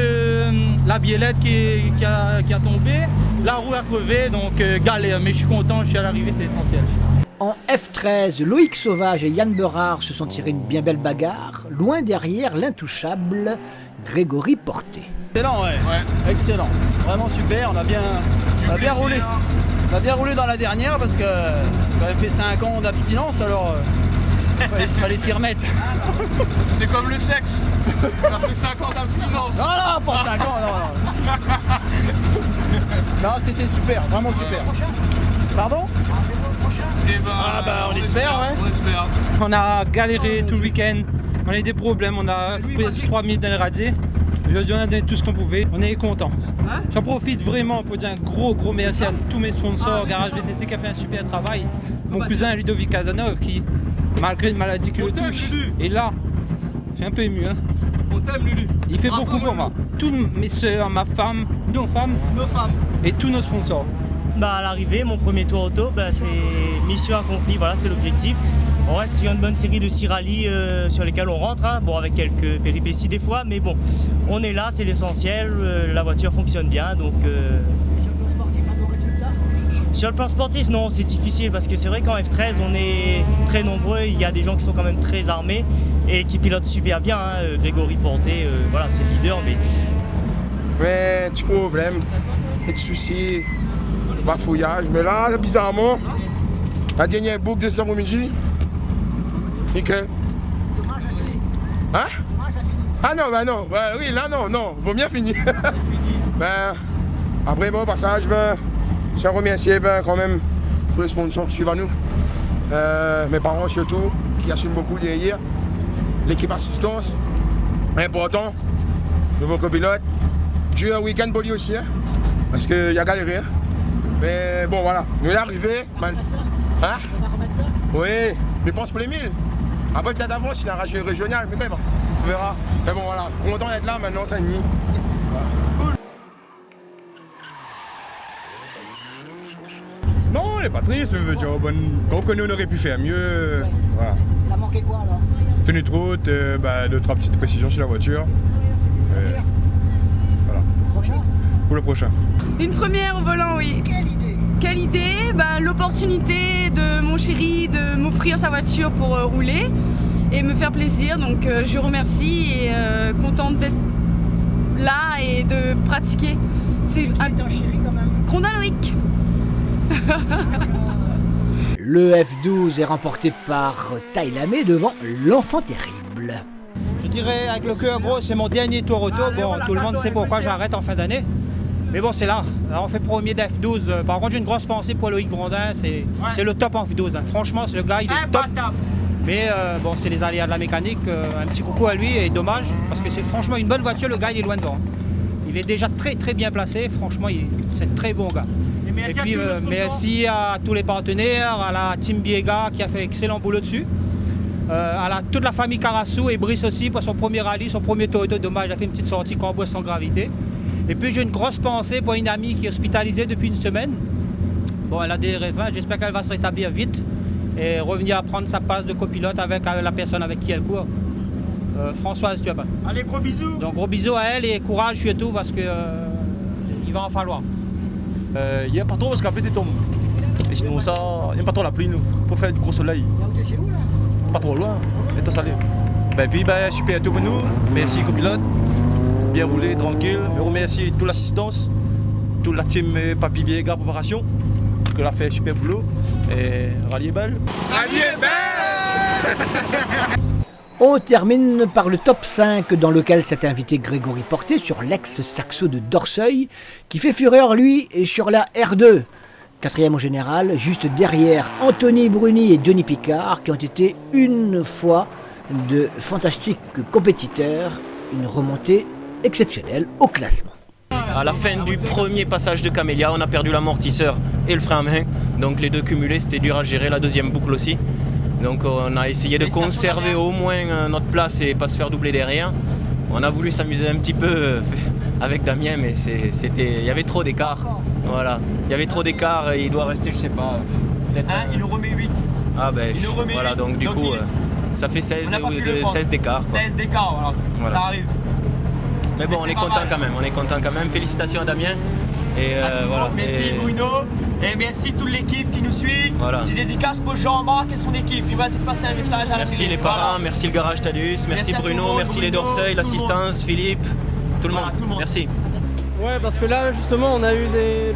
la biellette qui a tombé. La roue a crevé, donc galère. Mais je suis content, je suis à l'arrivée, c'est essentiel. En F13, Loïc Sauvage et Yann Berard se sont tirés une bien belle bagarre. Loin derrière, l'intouchable Grégory Porté. Excellent, ouais. Excellent. Vraiment super, on a bien roulé. On a bien roulé dans la dernière parce que on avait fait 5 ans d'abstinence, alors fallait s'y remettre. C'est comme le sexe. Ça fait 5 ans d'abstinence. Non, pas 5 ans, non. Non, c'était super, vraiment super. Pardon? On espère, ouais. On espère. On a galéré tout le week-end. On a eu des problèmes, on a fait 3 minutes dans le radier. Aujourd'hui, on a donné tout ce qu'on pouvait. On est content. J'en profite vraiment pour dire un gros merci à tous mes sponsors. Garage VTC qui a fait un super travail. Mon cousin Ludovic Casanov qui, malgré une maladie qui le touche, est là. J'ai un peu ému. Hein. On t'aime, Lulu. Il fait beaucoup pour moi. Toutes mes soeurs, ma femme, nos femmes et tous nos sponsors. À l'arrivée, mon premier tour auto, c'est mission accomplie. Voilà, c'était l'objectif. On reste sur une bonne série de 6 rallyes sur lesquels on rentre, hein. Bon, avec quelques péripéties des fois, mais bon, on est là, c'est l'essentiel, la voiture fonctionne bien, donc... Sur le plan sportif, non, c'est difficile parce que c'est vrai qu'en F13, on est très nombreux, il y a des gens qui sont quand même très armés et qui pilotent super bien, hein. Grégory Porté, voilà, c'est le leader, mais... Ouais, petit problème, petit souci, bafouillage, mais là, bizarrement, la dernière boucle de cet après-midi, nickel. Hein? Ah non, bah non, bah oui, là non, vaut bien finir. Ben, après, bon, passage, ben, je tiens à remercier quand même tous les sponsors qui suivent à nous. Mes parents surtout, qui assument beaucoup derrière. L'équipe assistance, important. Nouveau copilote. Dur week-end pour lui aussi, hein, parce qu'il a galéré. Hein. Mais bon, voilà, nous est arrivé. Hein? Oui, je pense pour les 1000. Après, peut-être avant, s'il a rangé régional, mais quand même, on verra. Mais bon, voilà, content d'être là maintenant, 5,5. Cool. Non, on n'est pas triste, mais dire, bon, quand on aurait pu faire mieux. Voilà. Il a manqué quoi alors? Tenue de route, 2-3 petites précisions sur la voiture. Voilà. Prochain? Pour le prochain. Une première au volant, oui. Quelle idée? L'opportunité de mon chéri de m'offrir sa voiture pour rouler et me faire plaisir. Donc je remercie et contente d'être là et de pratiquer. C'est un chéri quand même. Grondin Loïc. Le F12 est remporté par Tailamé devant l'Enfant Terrible. Je dirais avec le cœur gros, c'est mon dernier tour auto. Bon, tout le monde sait pourquoi j'arrête en fin d'année. Mais bon, c'est là. On fait premier d'F12. Par contre, j'ai une grosse pensée pour Loïc Grondin. C'est le top en F12. Hein. Franchement, le gars, il est top. Mais bon, c'est les aléas de la mécanique. Un petit coucou à lui et dommage. Parce que c'est franchement une bonne voiture. Le gars, il est loin devant. Il est déjà très très bien placé. Franchement, c'est un très bon gars. Et puis, merci à tous les partenaires, à la Team Biega qui a fait excellent boulot dessus. À toute la famille Carassou et Brice aussi pour son premier rallye, son premier tour auto. Dommage, il a fait une petite sortie Cambois sans gravité. Et puis j'ai une grosse pensée pour une amie qui est hospitalisée depuis une semaine. Bon, elle a des RF1, j'espère qu'elle va se rétablir vite et revenir à prendre sa place de copilote avec la personne avec qui elle court. Françoise, tu as pas. Allez, gros bisous. Donc gros bisous à elle et courage surtout parce que il va en falloir. Il n'y a pas trop parce qu'après tu tombes. Et sinon ça, il n'y a pas trop la pluie nous. Pour faire du gros soleil. T'es chez où là? Pas trop loin, et salé. Puis super tout pour nous. Merci copilote. Bien roulé, tranquille. Je remercie toute l'assistance, toute la team Papy Biega Préparation, qui a fait super boulot. Et rallye est belle. Rallye est belle. On termine par le top 5 dans lequel s'est invité Grégory Porté sur l'ex-Saxo de Dorseuil, qui fait fureur lui sur la R2. 4e au général, juste derrière Anthony Bruni et Johnny Picard, qui ont été une fois de fantastiques compétiteurs, une remontée exceptionnelle au classement. À la fin du premier passage de Camélia, on a perdu l'amortisseur et le frein à main, donc les deux cumulés, c'était dur à gérer, la deuxième boucle aussi. Donc on a essayé de conserver au moins notre place et pas se faire doubler derrière. On a voulu s'amuser un petit peu avec Damien, mais il y avait trop d'écart. Voilà, il y avait trop d'écart et il doit rester, je sais pas, peut-être... il nous remet 8. Ah ben, voilà, donc du coup, ça fait 16 d'écart. 16 d'écart, voilà, ça arrive. Mais bon, on est content quand même, félicitations à Damien. Et voilà. Merci Bruno, et merci toute l'équipe qui nous suit. Voilà. Petite dédicace pour Jean-Marc et son équipe, il va te passer un message à la Merci les parents, merci le garage Talus, merci Bruno, merci les Dorseuil, l'assistance, Philippe, tout le monde, merci. Ouais, parce que là justement on a eu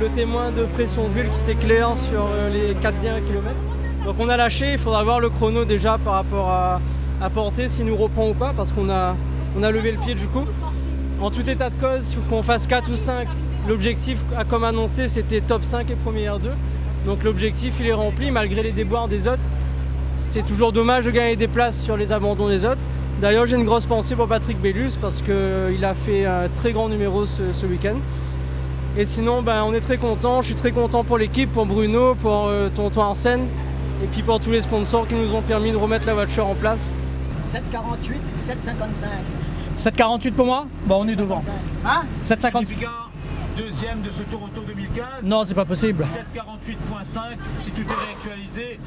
le témoin de pression d'huile qui s'éclaire sur les 4 derniers kilomètres. Donc on a lâché, il faudra voir le chrono déjà par rapport à Porté s'il nous reprend ou pas, parce qu'on a levé le pied du coup. En tout état de cause, qu'on fasse 4 ou 5, l'objectif, comme annoncé, c'était top 5 et premier R2. Donc l'objectif, il est rempli malgré les déboires des autres. C'est toujours dommage de gagner des places sur les abandons des autres. D'ailleurs, j'ai une grosse pensée pour Patrick Bellus parce qu'il a fait un très grand numéro ce week-end. Et sinon, on est très content. Je suis très content pour l'équipe, pour Bruno, pour Tonton Arsène et puis pour tous les sponsors qui nous ont permis de remettre la voiture en place. 7,48, 7,55. 7,48 pour moi? Bon, on est devant. Hein? 7,50. Deuxième de ce Tour Auto 2015. Non, c'est pas possible. 7,48.5 si tout est réactualisé.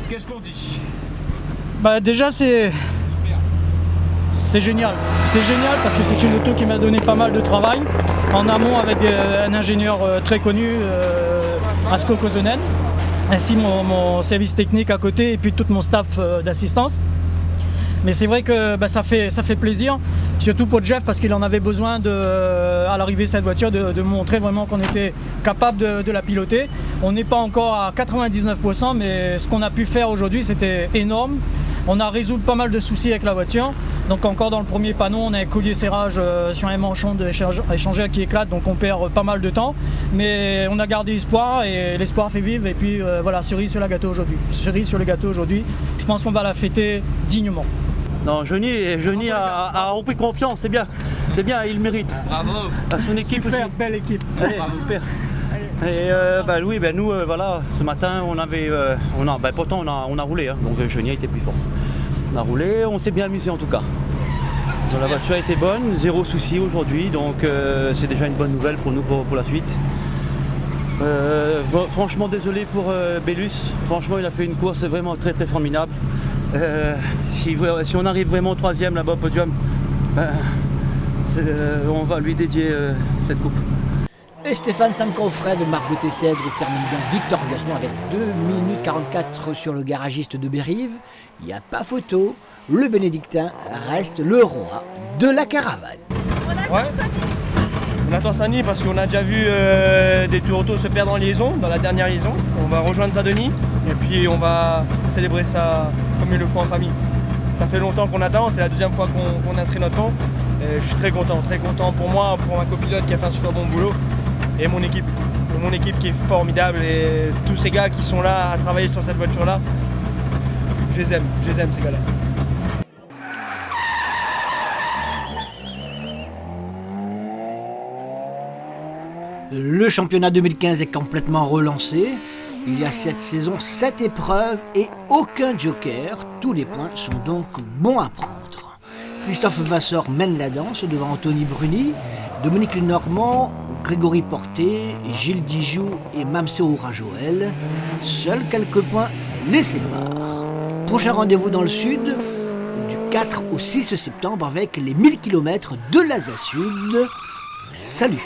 Qu'est-ce qu'on dit? Bah déjà c'est génial. C'est génial parce que c'est une auto qui m'a donné pas mal de travail en amont avec un ingénieur très connu, Asko Kosonen, ainsi mon service technique à côté et puis tout mon staff d'assistance. Mais c'est vrai que ça fait plaisir, surtout pour Jeff parce qu'il en avait besoin à l'arrivée de cette voiture de montrer vraiment qu'on était capable de la piloter. On n'est pas encore à 99%, mais ce qu'on a pu faire aujourd'hui c'était énorme. On a résolu pas mal de soucis avec la voiture. Donc encore dans le premier panneau, on a un collier serrage sur un manchon d'échangeur qui éclate, donc on perd pas mal de temps. Mais on a gardé espoir et l'espoir fait vivre. Et puis voilà, cerise sur le gâteau aujourd'hui. Cerise sur le gâteau aujourd'hui. Je pense qu'on va la fêter dignement. Non, Johnny a repris confiance, c'est bien, il mérite. Bravo. À son équipe super, aussi. Belle équipe. Allez, super. Et Louis, nous, voilà, ce matin, pourtant on a roulé, hein, donc Johnny a été plus fort. On a roulé, on s'est bien amusé en tout cas. Donc, la voiture a été bonne, zéro souci aujourd'hui, donc c'est déjà une bonne nouvelle pour nous pour la suite. Franchement désolé pour Bellus, franchement il a fait une course vraiment très très formidable. Si on arrive vraiment au 3e là-bas au podium, on va lui dédier cette coupe. Et Stéphane Samcoffret de Marc Gauthier-Cèdre termine bien victorieusement avec 2 minutes 44 sur le garagiste de Bérive. Il n'y a pas photo, le bénédictin reste le roi de la caravane. Ouais. On attend Sani parce qu'on a déjà vu des tours auto se perdre en liaison, dans la dernière liaison. On va rejoindre Saint-Denis et puis on va célébrer ça comme il le faut en famille. Ça fait longtemps qu'on attend, c'est la deuxième fois qu'on inscrit notre nom. Et je suis très content pour moi, pour ma copilote qui a fait un super bon boulot et mon équipe qui est formidable et tous ces gars qui sont là à travailler sur cette voiture-là. Je les aime ces gars-là. Le championnat 2015 est complètement relancé. Il y a cette saison 7 épreuves et aucun joker. Tous les points sont donc bons à prendre. Christophe Vasseur mène la danse devant Anthony Bruni, Dominique Lenormand, Grégory Porté, Gilles Dijoux et Mamseo Rajoel. Seuls quelques points les séparent. Prochain rendez-vous dans le sud, du 4 au 6 septembre avec les 1000 km de l'Asa Sud. Salut!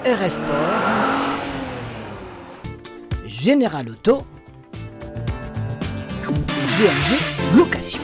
RS Sport, Général Auto, GMG Location.